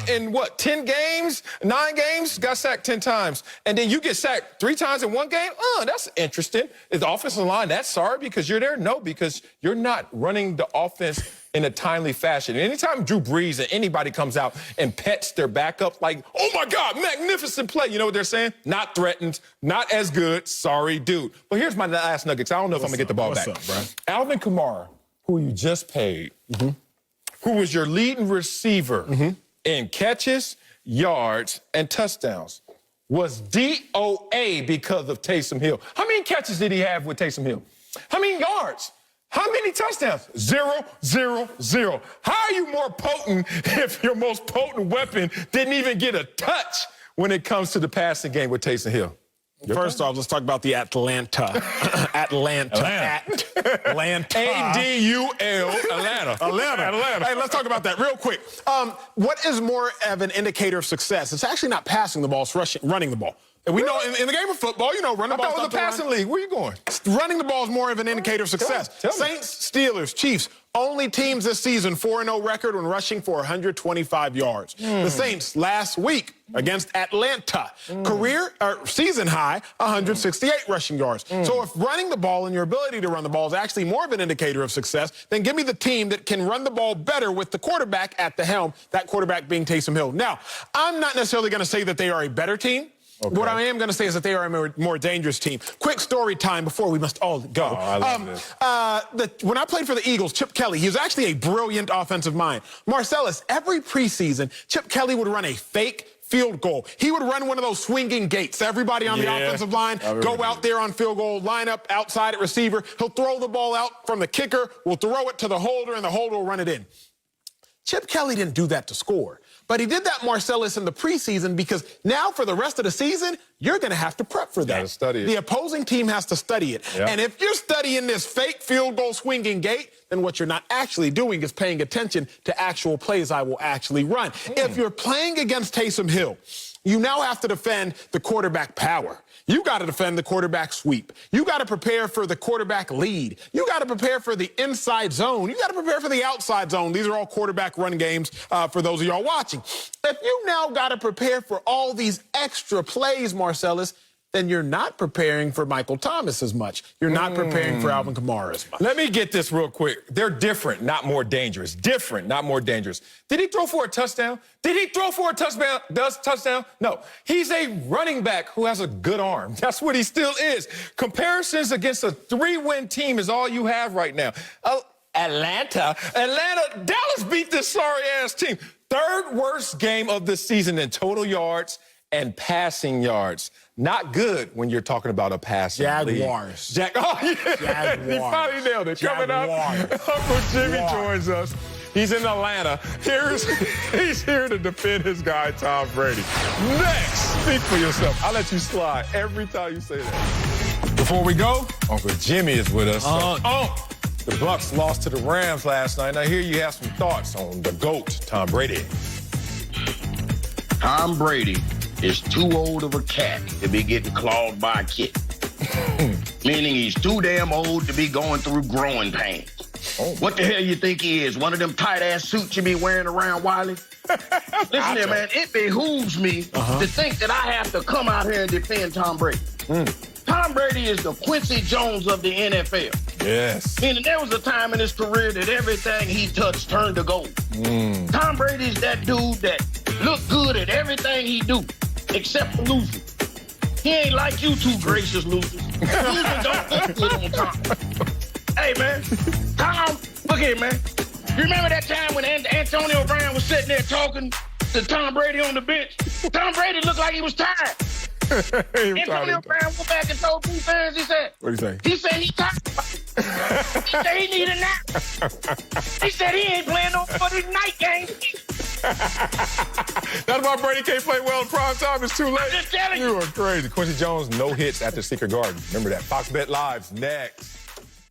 in what, 10 games, 9 games, got sacked 10 times. And then you get sacked 3 times in 1 game? That's interesting. Is the offensive line that sorry because you're there? No, because you're not running the offense in a timely fashion. And anytime Drew Brees and anybody comes out and pets their backup like, oh my God, magnificent play. You know what they're saying? Not threatened, not as good, sorry, dude. But here's my last nuggets. I don't know if I'm gonna get the ball back. What's up, bro? Alvin Kamara, who you just paid, who was your leading receiver in catches, yards, and touchdowns, was DOA because of Taysom Hill. How many catches did he have with Taysom Hill? How many yards? How many touchdowns? 0, 0, 0. How are you more potent if your most potent weapon didn't even get a touch when it comes to the passing game with Taysom Hill? First off, let's talk about the Atlanta. Atlanta. A-D-U-L, Atlanta. Hey, let's talk about that real quick. What is more of an indicator of success? It's actually not passing the ball, it's running the ball. And we know in the game of football, run the ball. I thought it was a passing league. Where you going? Running the ball is more of an indicator of success. Tell me. Saints, Steelers, Chiefs, only teams this season 4-0 record when rushing for 125 yards. The Saints last week against Atlanta, season high 168 rushing yards. So if running the ball and your ability to run the ball is actually more of an indicator of success, then give me the team that can run the ball better with the quarterback at the helm, that quarterback being Taysom Hill. Now, I'm not necessarily going to say that they are a better team. Okay. What I am going to say is that they are a more dangerous team. Quick story time before we must all go. Oh, I love this. When I played for the Eagles, Chip Kelly, he was actually a brilliant offensive mind. Marcellus, every preseason, Chip Kelly would run a fake field goal. He would run one of those swinging gates. Everybody on the offensive line go out there on field goal, line up outside at receiver. He'll throw the ball out from the kicker. We'll throw it to the holder, and the holder will run it in. Chip Kelly didn't do that to score. But he did that, Marcellus, in the preseason because now for the rest of the season, you're going to have to prep for that. Got to study it. The opposing team has to study it. Yep. And if you're studying this fake field goal swinging gate, then what you're not actually doing is paying attention to actual plays I will actually run. If you're playing against Taysom Hill, you now have to defend the quarterback power. You got to defend the quarterback sweep. You got to prepare for the quarterback lead. You got to prepare for the inside zone. You got to prepare for the outside zone. These are all quarterback run games for those of y'all watching. If you now got to prepare for all these extra plays, Marcellus, then you're not preparing for Michael Thomas as much. You're not preparing for Alvin Kamara as much. Let me get this real quick. They're different, not more dangerous. Different, not more dangerous. Did he throw for a touchdown? Did he throw for a touchdown? No. He's a running back who has a good arm. That's what he still is. Comparisons against a 3-win team is all you have right now. Atlanta, Dallas beat this sorry-ass team. Third worst game of the season in total yards and passing yards. Not good when you're talking about a passing Jaguars. league. Jaguars. He finally nailed it. Coming up, Uncle Jimmy joins us. He's in Atlanta. He's here to defend his guy, Tom Brady. Next, speak for yourself. I'll let you slide every time you say that. Before we go, Uncle Jimmy is with us. The Bucs lost to the Rams last night. Now, here you have some thoughts on the GOAT, Tom Brady. Tom Brady is too old of a cat to be getting clawed by a kitten. Meaning he's too damn old to be going through growing pains. What the hell you think he is? One of them tight-ass suits you be wearing around, Wiley? Listen here, man, it behooves me to think that I have to come out here and defend Tom Brady. Tom Brady is the Quincy Jones of the NFL. Yes. Meaning there was a time in his career that everything he touched turned to gold. Tom Brady's that dude that looked good at everything he do, except for losing. He ain't like you two gracious losers. Losing don't look good on Tom. Hey, man, Tom, look here, man. You remember that time when Antonio Brown was sitting there talking to Tom Brady on the bench? Tom Brady looked like he was tired. Antonio Brown went back and told two fans, he said, what did he say? He said he's tired. He said he need a nap. He said he ain't playing no for these night games. That's why Brady can't play well in prime time. It's too late. I'm just telling you. You are crazy. Quincy Jones, no hits after Secret Garden. Remember that. Fox Bet Live's next.